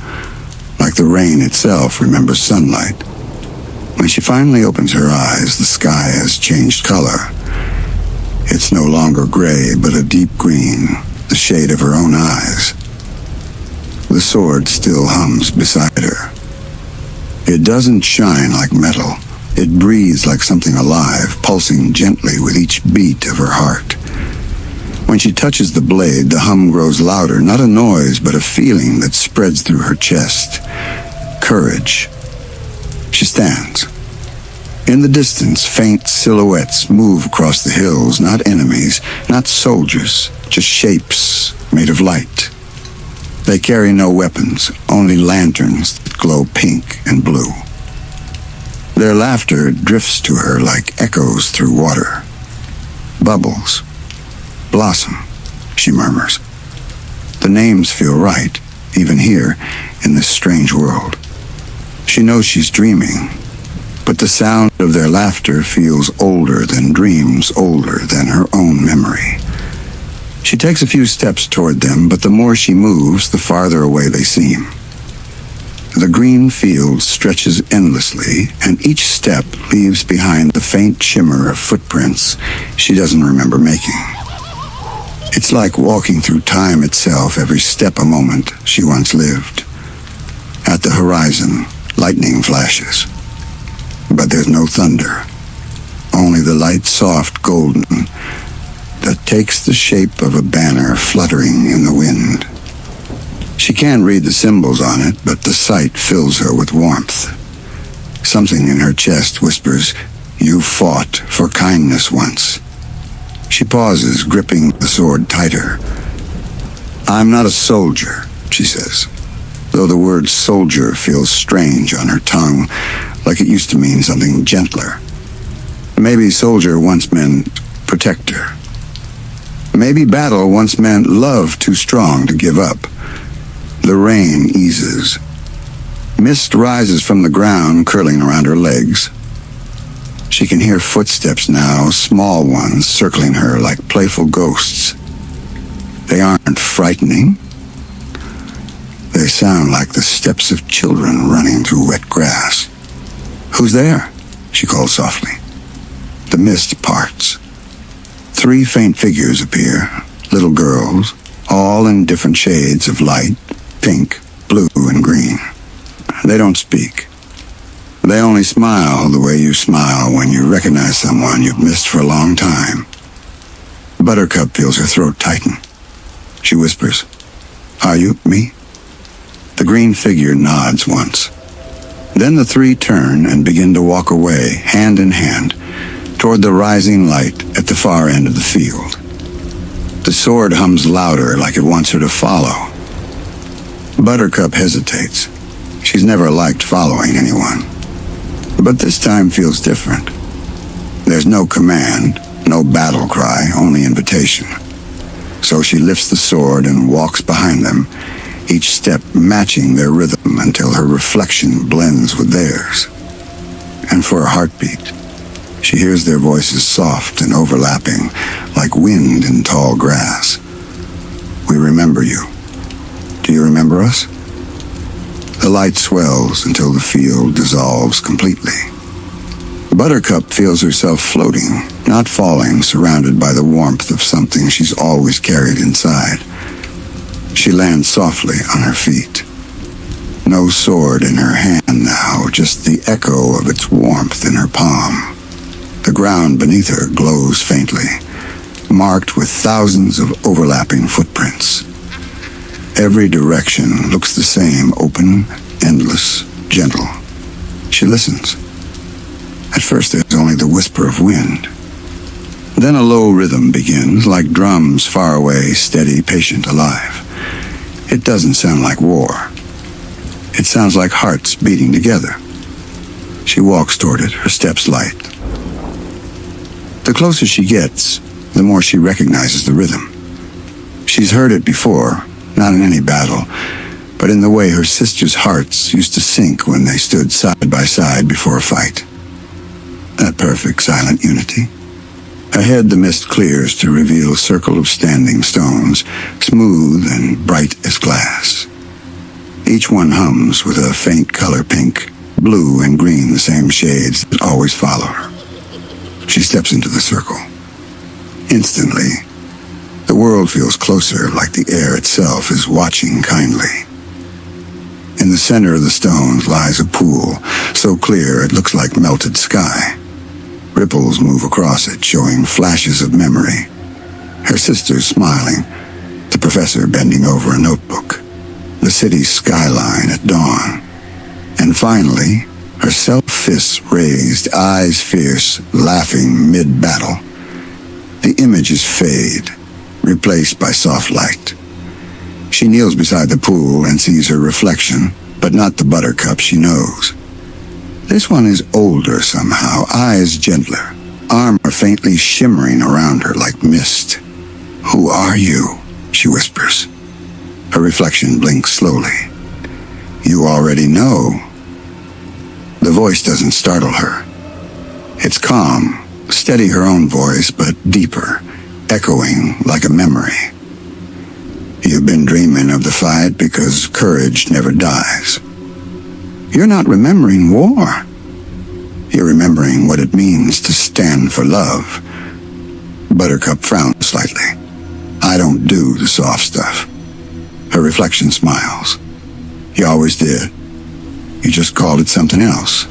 like the rain itself remembers sunlight. When she finally opens her eyes, the sky has changed color. It's no longer gray, but a deep green, the shade of her own eyes. The sword still hums beside her. It doesn't shine like metal. It breathes like something alive, pulsing gently with each beat of her heart. When she touches the blade, the hum grows louder, not a noise, but a feeling that spreads through her chest. Courage. She stands. In the distance, faint silhouettes move across the hills, not enemies, not soldiers, just shapes made of light. They carry no weapons, only lanterns that glow pink and blue. Their laughter drifts to her like echoes through water. Bubbles. Blossom, she murmurs. The names feel right, even here, in this strange world. She knows she's dreaming, but the sound of their laughter feels older than dreams, older than her own memory. She takes a few steps toward them, but the more she moves, the farther away they seem. The green field stretches endlessly, and each step leaves behind the faint shimmer of footprints she doesn't remember making. It's like walking through time itself, every step a moment she once lived. At the horizon, lightning flashes. But there's no thunder, only the light soft golden that takes the shape of a banner fluttering in the wind. She can't read the symbols on it, but the sight fills her with warmth. Something in her chest whispers, "You fought for kindness once." She pauses, gripping the sword tighter. "I'm not a soldier," she says, though the word soldier feels strange on her tongue, like it used to mean something gentler. Maybe soldier once meant protector. Maybe battle once meant love too strong to give up. The rain eases. Mist rises from the ground, curling around her legs. She can hear footsteps now, small ones circling her like playful ghosts. They aren't frightening. They sound like the steps of children running through wet grass. "Who's there?" she calls softly. The mist parts. 3 faint figures appear, little girls, all in different shades of light, pink, blue, and green. They don't speak. They only smile the way you smile when you recognize someone you've missed for a long time. Buttercup feels her throat tighten. She whispers, "Are you me?" The green figure nods once. Then the 3 turn and begin to walk away, hand in hand, toward the rising light at the far end of the field. The sword hums louder, like it wants her to follow. Buttercup hesitates. She's never liked following anyone. But this time feels different. There's no command, no battle cry, only invitation. So she lifts the sword and walks behind them, each step matching their rhythm until her reflection blends with theirs. And for a heartbeat, she hears their voices soft and overlapping, like wind in tall grass. "We remember you. Do you remember us?" The light swells until the field dissolves completely. Buttercup feels herself floating, not falling, surrounded by the warmth of something she's always carried inside. She lands softly on her feet. No sword in her hand now, just the echo of its warmth in her palm. The ground beneath her glows faintly, marked with thousands of overlapping footprints. Every direction looks the same, open, endless, gentle. She listens. At first there's only the whisper of wind. Then a low rhythm begins, like drums far away, steady, patient, alive. It doesn't sound like war. It sounds like hearts beating together. She walks toward it, her steps light. The closer she gets, the more she recognizes the rhythm. She's heard it before, not in any battle, but in the way her sisters' hearts used to sink when they stood side by side before a fight. That perfect silent unity. Ahead the mist clears to reveal a circle of standing stones, smooth and bright as glass. Each one hums with a faint color pink, blue and green, the same shades that always follow her. She steps into the circle. Instantly, the world feels closer, like the air itself is watching kindly. In the center of the stones lies a pool, so clear it looks like melted sky. Ripples move across it, showing flashes of memory. Her sister's smiling, the professor bending over a notebook, the city's skyline at dawn. And finally, herself, fists raised, eyes fierce, laughing mid-battle. The images fade, replaced by soft light. She kneels beside the pool and sees her reflection, but not the Buttercup she knows. This one is older somehow, eyes gentler, armor faintly shimmering around her like mist. "Who are you?" she whispers. Her reflection blinks slowly. "You already know." The voice doesn't startle her. It's calm, steady her own voice, but deeper, echoing like a memory. You've been dreaming of the fight because courage never dies. You're not remembering war. You're remembering what it means to stand for love. Buttercup frowned slightly. I don't do the soft stuff. Her reflection smiles. You always did. You just called it something else.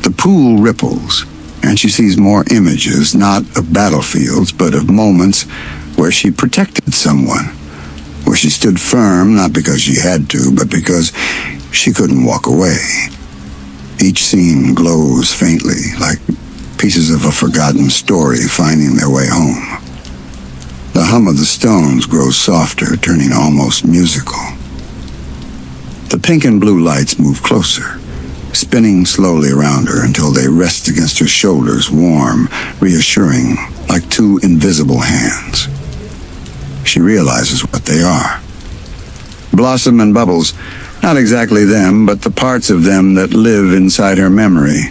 The pool ripples, and she sees more images, not of battlefields, but of moments where she protected someone, where she stood firm, not because she had to, but because she couldn't walk away. Each scene glows faintly, like pieces of a forgotten story finding their way home. The hum of the stones grows softer, turning almost musical. The pink and blue lights move closer, spinning slowly around her until they rest against her shoulders, warm, reassuring, like two invisible hands. She realizes what they are. Blossom and Bubbles, not exactly them, but the parts of them that live inside her memory.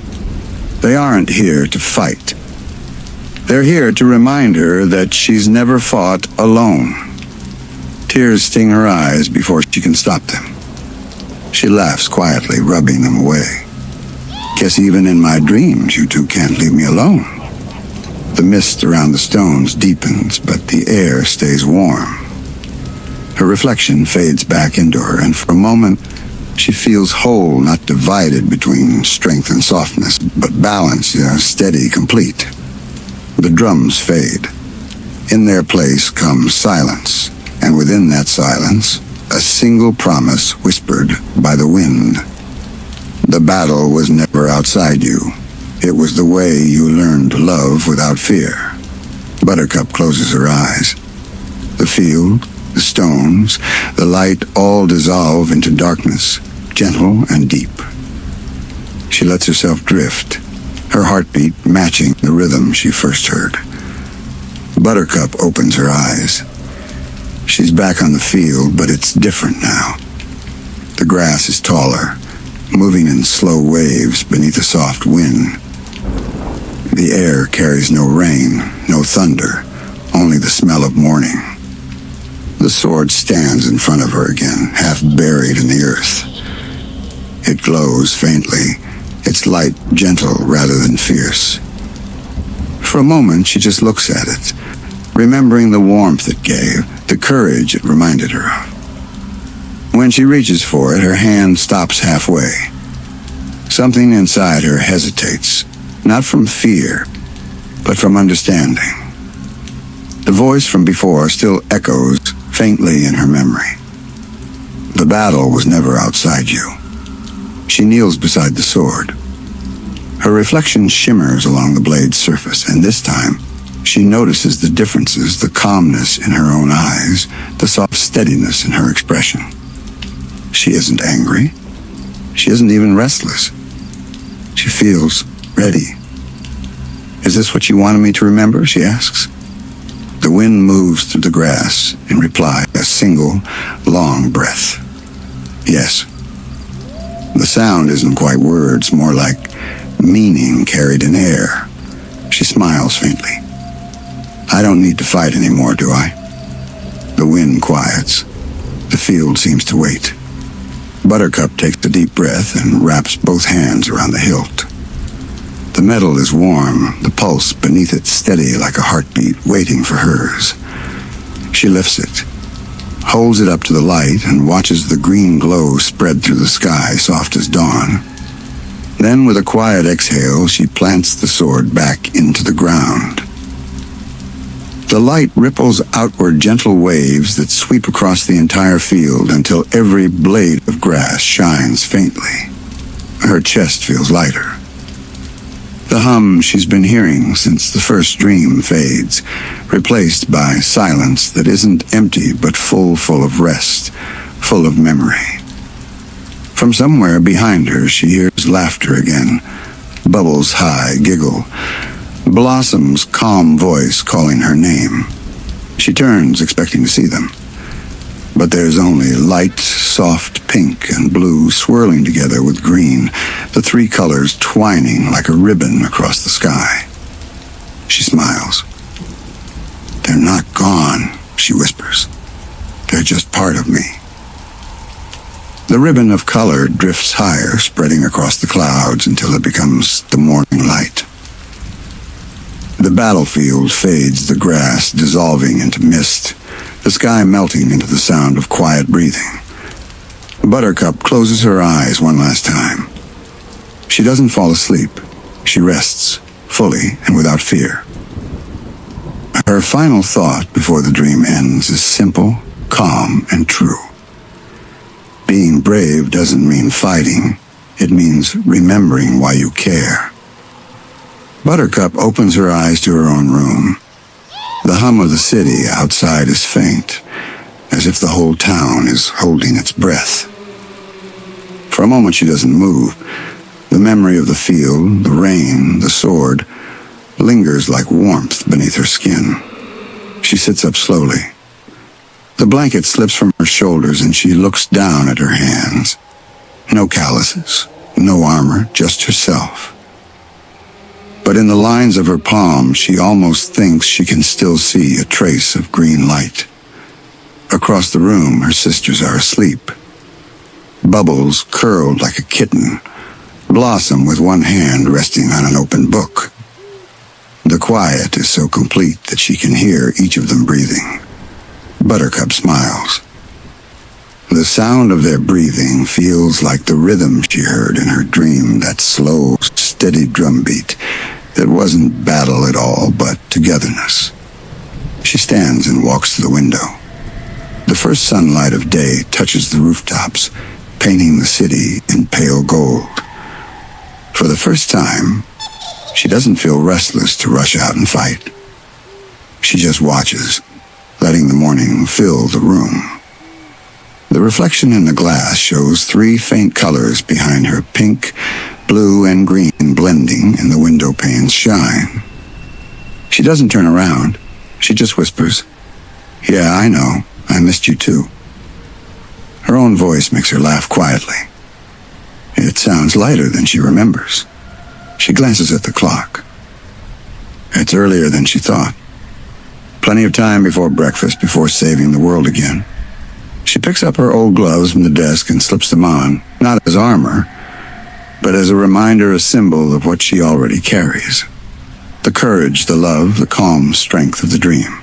They aren't here to fight. They're here to remind her that she's never fought alone. Tears sting her eyes before she can stop them. She laughs quietly, rubbing them away. Guess even in my dreams, you two can't leave me alone. The mist around the stones deepens, but the air stays warm. Her reflection fades back into her, and for a moment, she feels whole, not divided between strength and softness, but balanced, steady, complete. The drums fade. In their place comes silence, and within that silence, a single promise whispered by the wind. The battle was never outside you. It was the way you learned to love without fear. Buttercup closes her eyes. The field, the stones, the light all dissolve into darkness, gentle and deep. She lets herself drift, her heartbeat matching the rhythm she first heard. Buttercup opens her eyes. She's back on the field, but it's different now. The grass is taller, moving in slow waves beneath a soft wind. The air carries no rain, no thunder, only the smell of morning. The sword stands in front of her again, half buried in the earth. It glows faintly, its light gentle rather than fierce. For a moment, she just looks at it, remembering the warmth it gave, the courage it reminded her of. When she reaches for it, her hand stops halfway. Something inside her hesitates, not from fear, but from understanding. The voice from before still echoes faintly in her memory. The battle was never outside you. She kneels beside the sword. Her reflection shimmers along the blade's surface, and this time, she notices the differences, the calmness in her own eyes, the soft steadiness in her expression. She isn't angry. She isn't even restless. She feels ready. Is this what you wanted me to remember? She asks. The wind moves through the grass. In reply, a single, long breath. Yes. The sound isn't quite words, more like meaning carried in air. She smiles faintly. I don't need to fight anymore, do I? The wind quiets. The field seems to wait. Buttercup takes a deep breath and wraps both hands around the hilt. The metal is warm, the pulse beneath it steady like a heartbeat waiting for hers. She lifts it, holds it up to the light, and watches the green glow spread through the sky, soft as dawn. Then, with a quiet exhale, she plants the sword back into the ground. The light ripples outward gentle waves that sweep across the entire field until every blade of grass shines faintly. Her chest feels lighter. The hum she's been hearing since the first dream fades, replaced by silence that isn't empty but full of rest, full of memory. From somewhere behind her, she hears laughter again. Bubbles' high giggle. Blossom's calm voice calling her name. She turns, expecting to see them. But there's only light, soft pink and blue swirling together with green, the three colors twining like a ribbon across the sky. She smiles. They're not gone, she whispers. The ribbon of color drifts higher, spreading across the clouds until it becomes the morning light. The battlefield fades, the grass dissolving into mist, the sky melting into the sound of quiet breathing. Buttercup closes her eyes one last time. She doesn't fall asleep. She rests, fully and without fear. Her final thought before the dream ends is simple, calm, and true. Being brave doesn't mean fighting. It means remembering why you care. Buttercup opens her eyes to her own room. The hum of the city outside is faint, as if the whole town is holding its breath. For a moment she doesn't move. The memory of the field, the rain, the sword, lingers like warmth beneath her skin. She sits up slowly. The blanket slips from her shoulders and she looks down at her hands. No calluses, no armor, just herself. But in the lines of her palm, she almost thinks she can still see a trace of green light. Across the room, her sisters are asleep. Bubbles, curled like a kitten, Blossom with one hand resting on an open book. The quiet is so complete that she can hear each of them breathing. Buttercup smiles. The sound of their breathing feels like the rhythm she heard in her dream, that slow, steady drumbeat that wasn't battle at all, but togetherness. She stands and walks to the window. The first sunlight of day touches the rooftops, painting the city in pale gold. For the first time, she doesn't feel restless to rush out and fight. She just watches, letting the morning fill the room. The reflection in the glass shows three faint colors behind her: pink, blue, and green blending in the window pane's shine. She doesn't turn around. She just whispers, "Yeah, I know. I missed you too." Her own voice makes her laugh quietly. It sounds lighter than she remembers. She glances at the clock. It's earlier than she thought. Plenty of time before breakfast, before saving the world again. She picks up her old gloves from the desk and slips them on, not as armor, but as a reminder, a symbol of what she already carries. The courage, the love, the calm strength of the dream.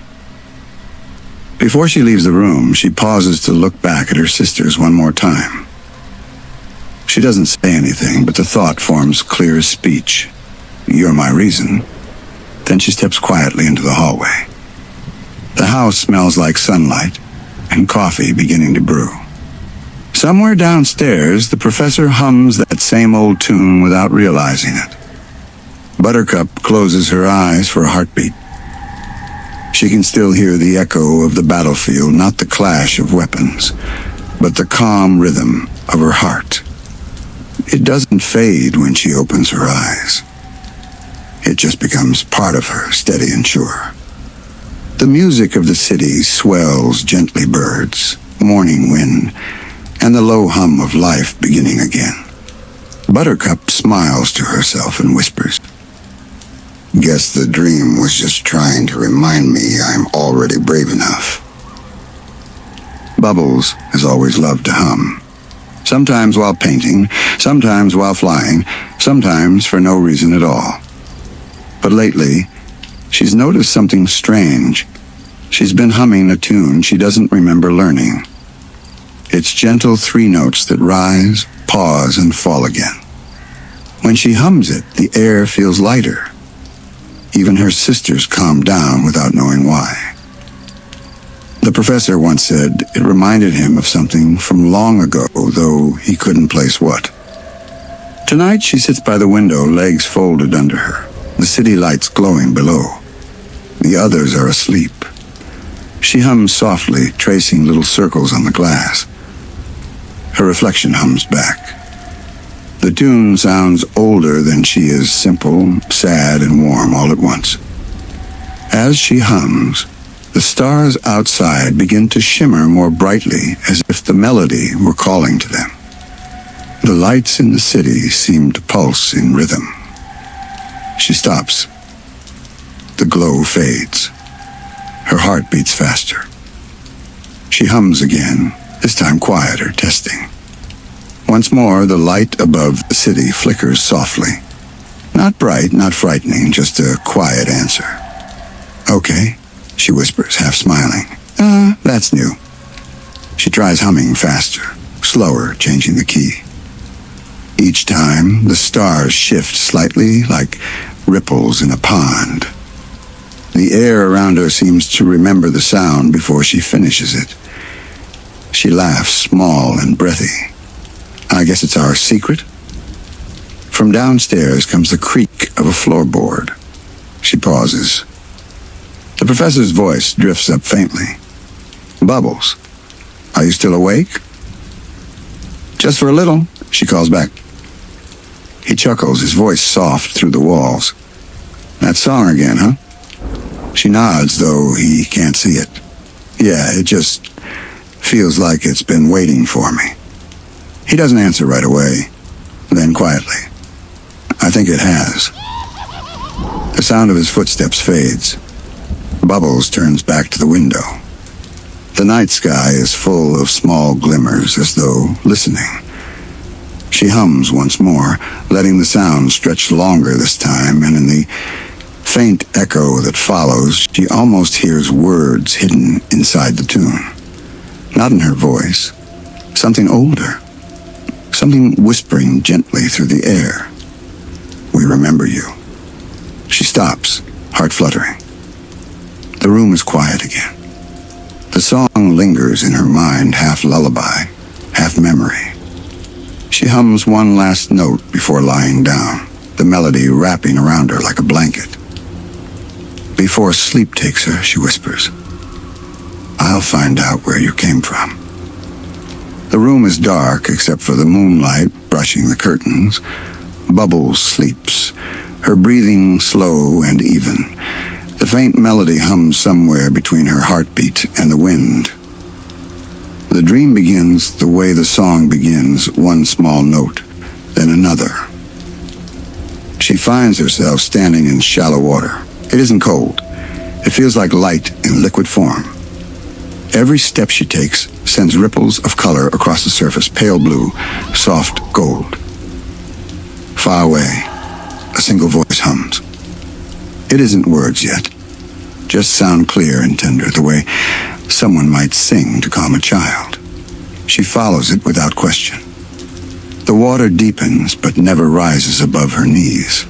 Before she leaves the room, she pauses to look back at her sisters one more time. She doesn't say anything, but the thought forms clear as speech. "You're my reason." Then she steps quietly into the hallway. The house smells like sunlight and coffee beginning to brew. Somewhere downstairs, the professor hums that same old tune without realizing it. Buttercup closes her eyes for a heartbeat. She can still hear the echo of the battlefield, not the clash of weapons, but the calm rhythm of her heart. It doesn't fade when she opens her eyes. It just becomes part of her, steady and sure. The music of the city swells, gently birds, morning wind, and the low hum of life beginning again. Buttercup smiles to herself and whispers, "Guess the dream was just trying to remind me I'm already brave enough." Bubbles has always loved to hum. Sometimes while painting, sometimes while flying, sometimes for no reason at all. But lately, she's noticed something strange. She's been humming a tune she doesn't remember learning. It's gentle three notes that rise, pause, and fall again. When she hums it, the air feels lighter. Even her sisters calm down without knowing why. The professor once said it reminded him of something from long ago, though he couldn't place what. Tonight she sits by the window, legs folded under her, the city lights glowing below. The others are asleep. She hums softly, tracing little circles on the glass. Her reflection hums back. The tune sounds older than she is, simple, sad, and warm all at once. As she hums, the stars outside begin to shimmer more brightly, as if the melody were calling to them. The lights in the city seem to pulse in rhythm. She stops. The glow fades. Her heart beats faster. She hums again, this time quieter, testing. Once more, the light above the city flickers softly. Not bright, not frightening, just a quiet answer. Okay, she whispers, half smiling. That's new. She tries humming faster, slower, changing the key. Each time, the stars shift slightly like ripples in a pond. The air around her seems to remember the sound before she finishes it. She laughs, small and breathy. I guess it's our secret? From downstairs comes the creak of a floorboard. She pauses. The professor's voice drifts up faintly. Bubbles, are you still awake? Just for a little, she calls back. He chuckles, his voice soft through the walls. That song again, huh? She nods, though he can't see it. Yeah, it just feels like it's been waiting for me. He doesn't answer right away, then quietly. I think it has. The sound of his footsteps fades. Bubbles turns back to the window. The night sky is full of small glimmers, as though listening. She hums once more, letting the sound stretch longer this time, and in the faint echo that follows, she almost hears words hidden inside the tune. Not in her voice. Something older. Something whispering gently through the air. We remember you. She stops, heart fluttering. The room is quiet again. The song lingers in her mind, half lullaby, half memory. She hums one last note before lying down, the melody wrapping around her like a blanket. Before sleep takes her, she whispers, I'll find out where you came from. The room is dark except for the moonlight brushing the curtains. Bubbles sleeps, her breathing slow and even. The faint melody hums somewhere between her heartbeat and the wind. The dream begins the way the song begins, one small note, then another. She finds herself standing in shallow water. It isn't cold. It feels like light in liquid form. Every step she takes sends ripples of color across the surface, pale blue, soft gold. Far away, a single voice hums. It isn't words yet, just sound clear and tender, the way someone might sing to calm a child. She follows it without question. The water deepens, but never rises above her knees.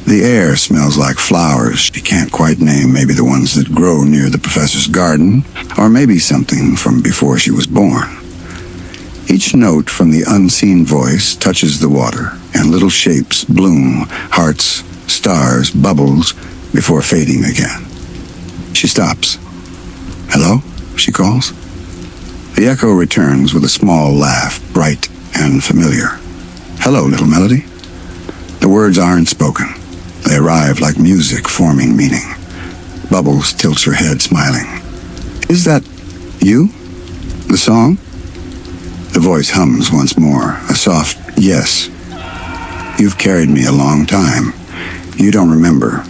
The air smells like flowers she can't quite name, maybe the ones that grow near the professor's garden, or maybe something from before she was born. Each note from the unseen voice touches the water, and little shapes bloom, hearts, stars, bubbles, before fading again. She stops. Hello? She calls. The echo returns with a small laugh, bright and familiar. Hello, little melody. The words aren't spoken. They arrive like music forming meaning. Bubbles tilts her head, smiling. Is that you? The song? The voice hums once more, a soft yes. You've carried me a long time. You don't remember,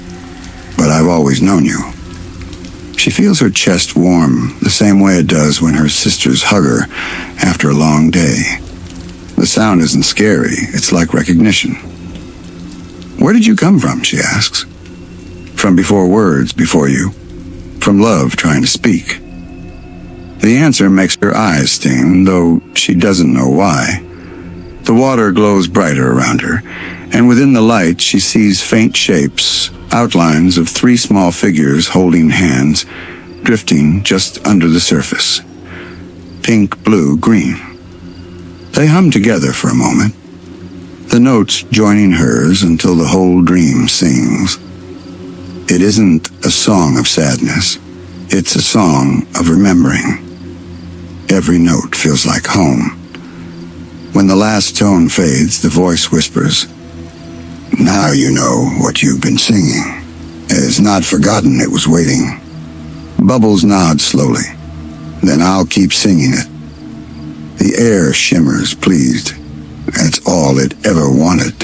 but I've always known you. She feels her chest warm, the same way it does when her sisters hug her after a long day. The sound isn't scary, it's like recognition. Where did you come from, she asks. From before words, before you. From love trying to speak. The answer makes her eyes sting, though she doesn't know why. The water glows brighter around her, and within the light she sees faint shapes, outlines of 3 small figures holding hands, drifting just under the surface. Pink, blue, green. They hum together for a moment, the notes joining hers until the whole dream sings. It isn't a song of sadness. It's a song of remembering. Every note feels like home. When the last tone fades, the voice whispers, Now you know what you've been singing. It's not forgotten it was waiting. Bubbles nod slowly. Then I'll keep singing it. The air shimmers, pleased. That's all it ever wanted.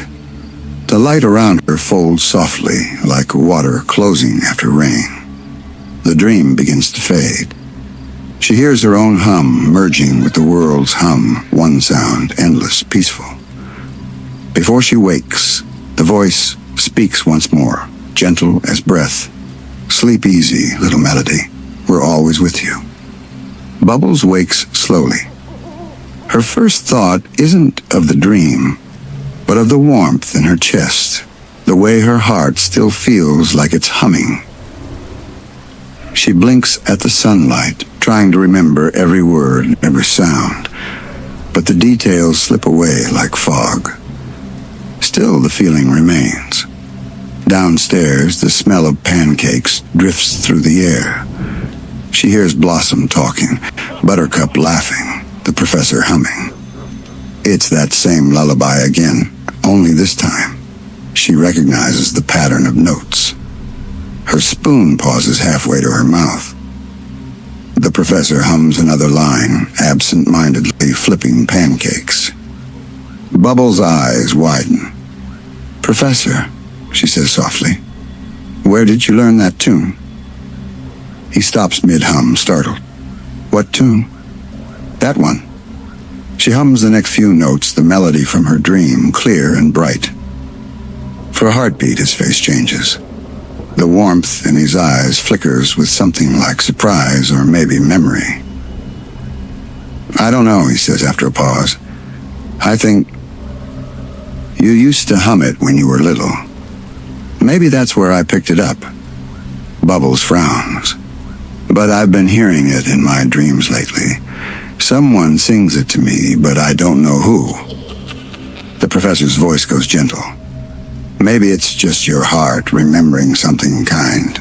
The light around her folds softly, like water closing after rain. The dream begins to fade. She hears her own hum merging with the world's hum, one sound, endless, peaceful. Before she wakes, the voice speaks once more, gentle as breath. Sleep easy, little melody. We're always with you. Bubbles wakes slowly. Her first thought isn't of the dream, but of the warmth in her chest, the way her heart still feels like it's humming. She blinks at the sunlight, trying to remember every word, every sound, but the details slip away like fog. Still, the feeling remains. Downstairs, the smell of pancakes drifts through the air. She hears Blossom talking, Buttercup laughing, the professor humming. It's that same lullaby again, only this time she recognizes the pattern of notes. Her spoon pauses halfway to her mouth. The professor hums another line, absent-mindedly flipping pancakes. Bubbles' eyes widen. "Professor," she says softly, "where did you learn that tune?" He stops mid-hum, startled. "What tune?" "That one." She hums the next few notes, the melody from her dream, clear and bright. For a heartbeat, his face changes. The warmth in his eyes flickers with something like surprise or maybe memory. "I don't know," he says after a pause. "I think you used to hum it when you were little. Maybe that's where I picked it up." Bubbles frowns. "But I've been hearing it in my dreams lately. Someone sings it to me, but I don't know who." The professor's voice goes gentle. "Maybe it's just your heart remembering something kind."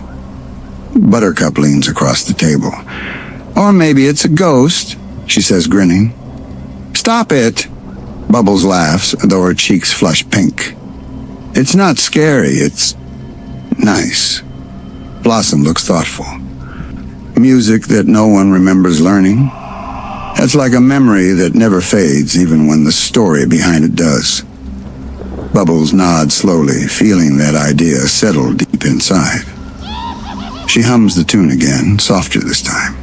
Buttercup leans across the table. "Or maybe it's a ghost," she says, grinning. "Stop it!" Bubbles laughs, though her cheeks flush pink. "It's not scary, it's nice." Blossom looks thoughtful. "Music that no one remembers learning? That's like a memory that never fades, even when the story behind it does." Bubbles nods slowly, feeling that idea settle deep inside. She hums the tune again, softer this time.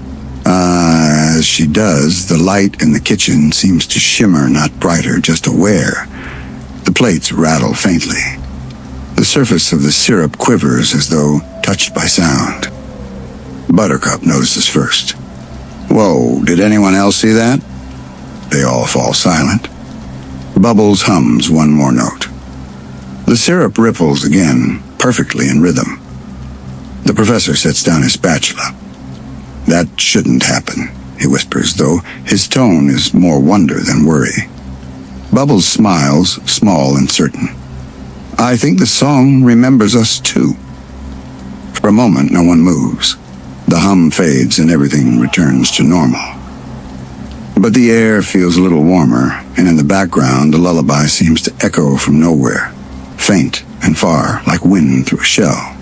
As she does, the light in the kitchen seems to shimmer, not brighter, just aware. The plates rattle faintly. The surface of the syrup quivers as though touched by sound. Buttercup notices first. "Whoa, did anyone else see that?" They all fall silent. Bubbles hums one more note. The syrup ripples again, perfectly in rhythm. The professor sets down his spatula. "That shouldn't happen," he whispers, though his tone is more wonder than worry. Bubbles smiles, small and certain. "I think the song remembers us too." For a moment, no one moves. The hum fades and everything returns to normal. But the air feels a little warmer, and in the background, the lullaby seems to echo from nowhere, faint and far, like wind through a shell.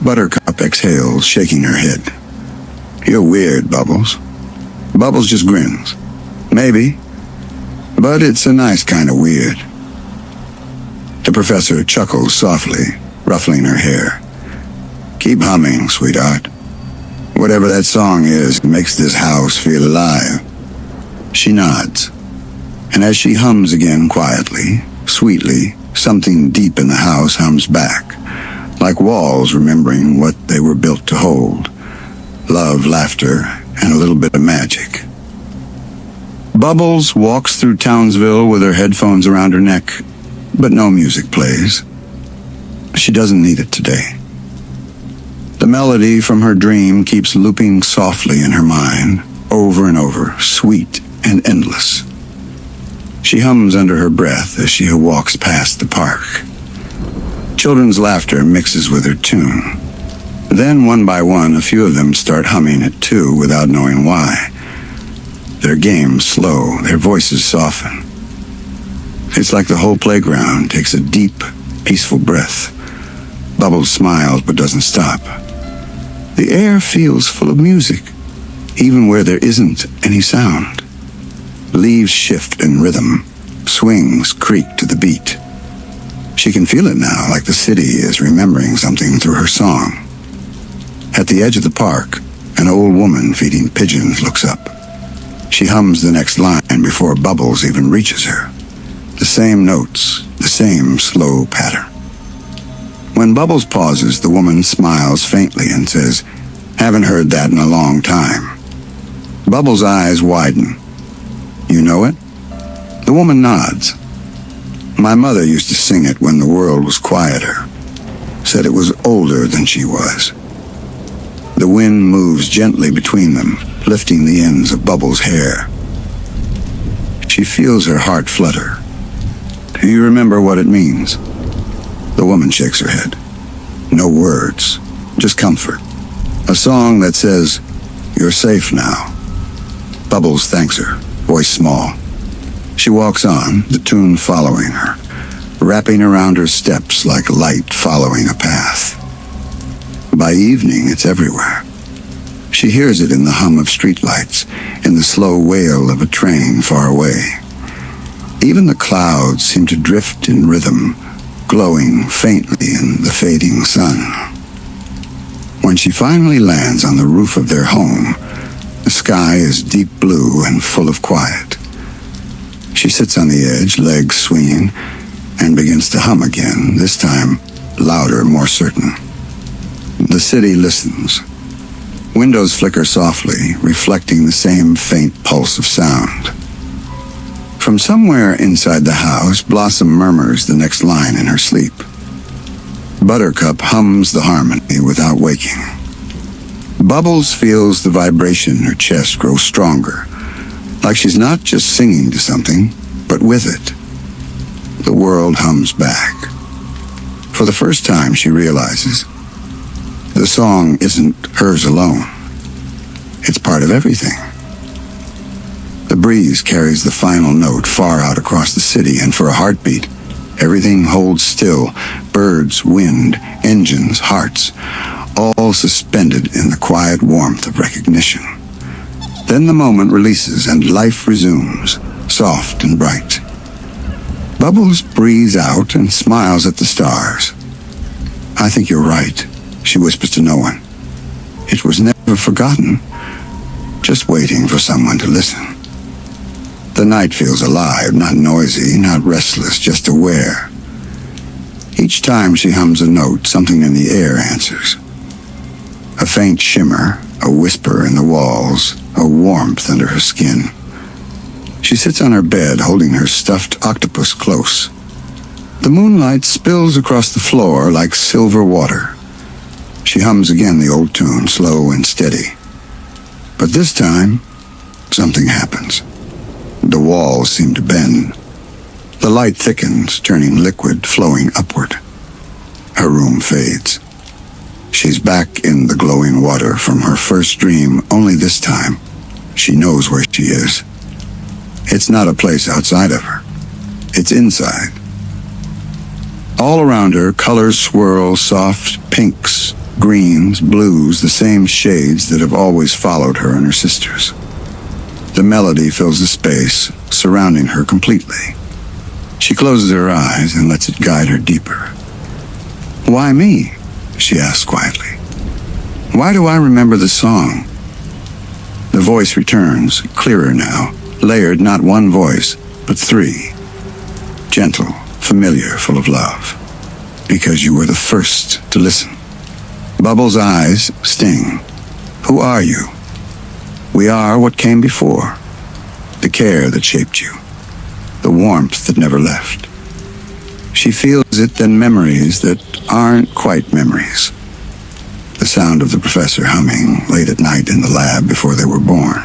Buttercup exhales, shaking her head. "You're weird, Bubbles." Bubbles just grins. "Maybe, but it's a nice kind of weird." The professor chuckles softly, ruffling her hair. "Keep humming, sweetheart. Whatever that song is, it makes this house feel alive." She nods, and as she hums again quietly, sweetly, something deep in the house hums back, like walls remembering what they were built to hold. Love, laughter, and a little bit of magic. Bubbles walks through Townsville with her headphones around her neck, but no music plays. She doesn't need it today. The melody from her dream keeps looping softly in her mind, over and over, sweet and endless. She hums under her breath as she walks past the park. Children's laughter mixes with her tune. Then, one by one, a few of them start humming it too, without knowing why. Their games slow, their voices soften. It's like the whole playground takes a deep, peaceful breath. Bubbles smiles but doesn't stop. The air feels full of music, even where there isn't any sound. Leaves shift in rhythm, swings creak to the beat. She can feel it now, like the city is remembering something through her song. At the edge of the park, An old woman feeding pigeons looks up. She hums the next line before Bubbles even reaches her. The same notes, the same slow pattern. When Bubbles pauses, the woman smiles faintly and says, "Haven't heard that in a long time." Bubbles' eyes widen. "You know it?" The woman nods. "My mother used to sing it when the world was quieter. Said it was older than she was." The wind moves gently between them, lifting the ends of Bubbles' hair. She feels her heart flutter. "Do you remember what it means?" The woman shakes her head. No words, just comfort. A song that says, "You're safe now." Bubbles thanks her, voice small. She walks on, the tune following her, wrapping around her steps like light following a path. By evening, it's everywhere. She hears it in the hum of streetlights, in the slow wail of a train far away. Even the clouds seem to drift in rhythm, glowing faintly in the fading sun. When she finally lands on the roof of their home, the sky is deep blue and full of quiet. She sits on the edge, legs swinging, and begins to hum again, this time louder, more certain. The city listens. Windows flicker softly, reflecting the same faint pulse of sound. From somewhere inside the house, Blossom murmurs the next line in her sleep. Buttercup hums the harmony without waking. Bubbles feels the vibration in her chest grow stronger, like she's not just singing to something, but with it. The world hums back. For the first time, she realizes the song isn't hers alone. It's part of everything. The breeze carries the final note far out across the city, and for a heartbeat, everything holds still. Birds, wind, engines, hearts, all suspended in the quiet warmth of recognition. Then the moment releases and life resumes, soft and bright. Bubbles breathes out and smiles at the stars. "I think you're right," she whispers to no one. "It was never forgotten, just waiting for someone to listen." The night feels alive, not noisy, not restless, just aware. Each time she hums a note, something in the air answers. A faint shimmer, a whisper in the walls, a warmth under her skin. She sits on her bed, holding her stuffed octopus close. The moonlight spills across the floor like silver water. She hums again the old tune, slow and steady. But this time, something happens. The walls seem to bend. The light thickens, turning liquid, flowing upward. Her room fades. She's back in the glowing water from her first dream, only this time, she knows where she is. It's not a place outside of her. It's inside. All around her, colors swirl, soft pinks, greens, blues, the same shades that have always followed her and her sisters. The melody fills the space, surrounding her completely. She closes her eyes and lets it guide her deeper. "Why me?" she asks quietly. "Why do I remember the song?" The voice returns, clearer now, layered, not one voice, but three. Gentle, familiar, full of love. "Because you were the first to listen." Bubbles' eyes sting. "Who are you?" "We are what came before. The care that shaped you. The warmth that never left." She feels it, then memories that aren't quite memories. The sound of the professor humming late at night in the lab before they were born.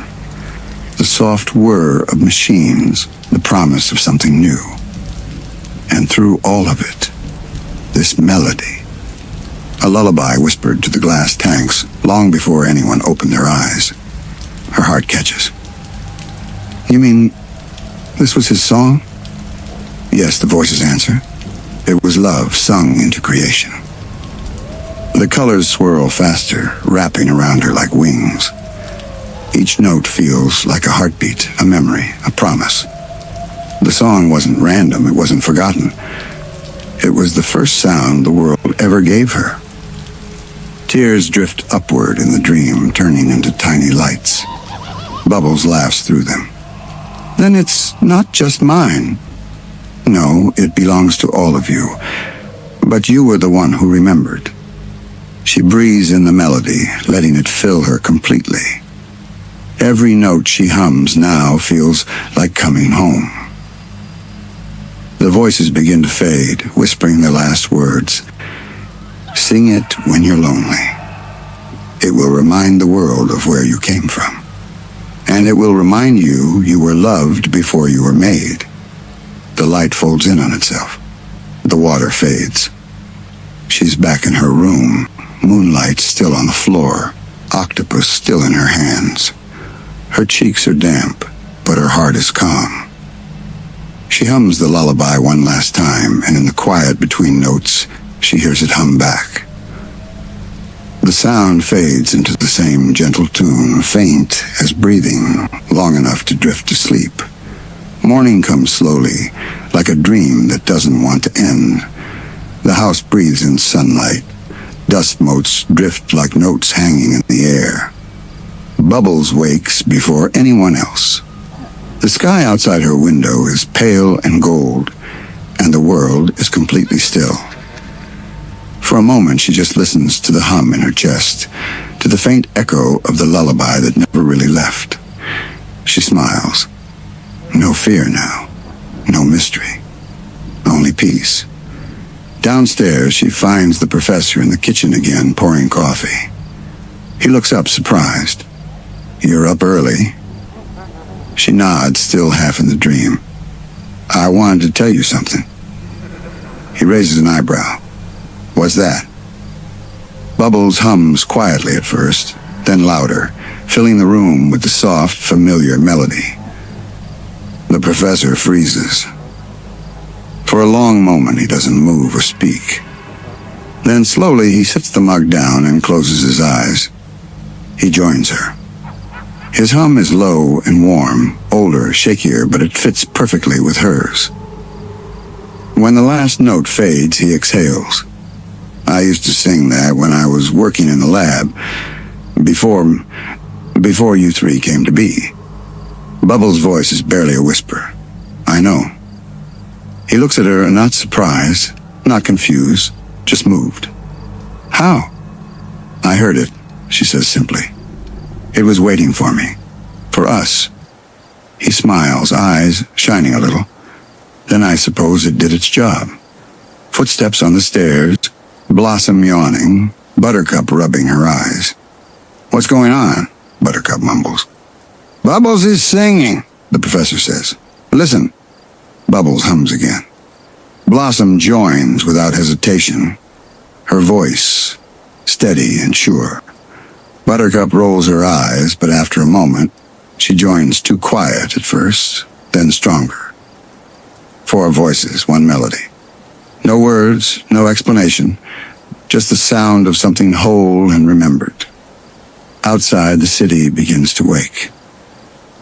The soft whir of machines, the promise of something new. And through all of it, this melody. A lullaby whispered to the glass tanks long before anyone opened their eyes. Her heart catches. "You mean this was his song?" "Yes," the voices answer. "It was love sung into creation." The colors swirl faster, wrapping around her like wings. Each note feels like a heartbeat, a memory, a promise. The song wasn't random, it wasn't forgotten. It was the first sound the world ever gave her. Tears drift upward in the dream, turning into tiny lights. Bubbles laughs through them. Then it's not just mine. No, it belongs to all of you. But you were the one who remembered. She breathes in the melody, letting it fill her completely. Every note she hums now feels like coming home. The voices begin to fade, whispering their last words. Sing it when you're lonely. It will remind the world of where you came from. And it will remind you you were loved before you were made. The light folds in on itself. The water fades. She's back in her room, moonlight still on the floor, octopus still in her hands. Her cheeks are damp, but her heart is calm. She hums the lullaby one last time, and in the quiet between notes, she hears it hum back. The sound fades into the same gentle tune, faint as breathing, long enough to drift to sleep. Morning comes slowly, like a dream that doesn't want to end. The house breathes in sunlight. Dust motes drift like notes hanging in the air. Bubbles wakes before anyone else. The sky outside her window is pale and gold, and the world is completely still. For a moment, she just listens to the hum in her chest, to the faint echo of the lullaby that never really left. She smiles. No fear now. No mystery. Only peace. Downstairs, she finds the professor in the kitchen again, pouring coffee. He looks up, surprised. You're up early. She nods, still half in the dream. I wanted to tell you something. He raises an eyebrow. What's that? Bubbles hums quietly at first, then louder, filling the room with the soft, familiar melody. The professor freezes. For a long moment, he doesn't move or speak. Then slowly, he sets the mug down and closes his eyes. He joins her. His hum is low and warm, older, shakier, but it fits perfectly with hers. When the last note fades, he exhales. I used to sing that when I was working in the lab, before you three came to be. Bubbles' voice is barely a whisper. I know. He looks at her, not surprised, not confused, just moved. How? I heard it, she says simply. It was waiting for me. For us. He smiles, eyes shining a little. Then I suppose it did its job. Footsteps on the stairs, Blossom yawning, Buttercup rubbing her eyes. What's going on? Buttercup mumbles. Bubbles is singing, the professor says. Listen. Bubbles hums again. Blossom joins without hesitation. Her voice, steady and sure. Buttercup rolls her eyes, but after a moment, she joins too quiet at first, then stronger. 4 voices, 1 melody. No words, no explanation, just the sound of something whole and remembered. Outside, the city begins to wake.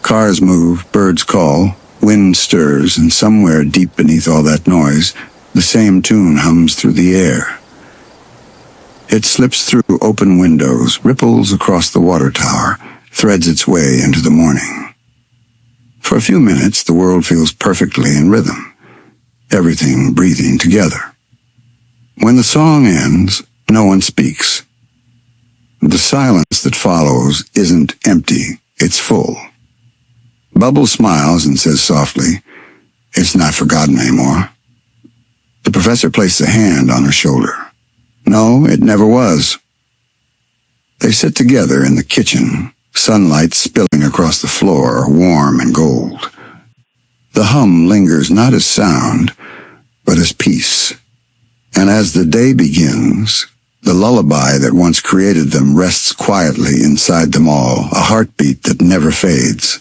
Cars move, birds call, wind stirs, and somewhere deep beneath all that noise, the same tune hums through the air. It slips through open windows, ripples across the water tower, threads its way into the morning. For a few minutes, the world feels perfectly in rhythm, everything breathing together. When the song ends, no one speaks. The silence that follows isn't empty, it's full. Bubbles smiles and says softly, It's not forgotten anymore. The professor placed a hand on her shoulder. No, it never was. They sit together in the kitchen, sunlight spilling across the floor, warm and gold. The hum lingers not as sound, but as peace. And as the day begins, the lullaby that once created them rests quietly inside them all, a heartbeat that never fades.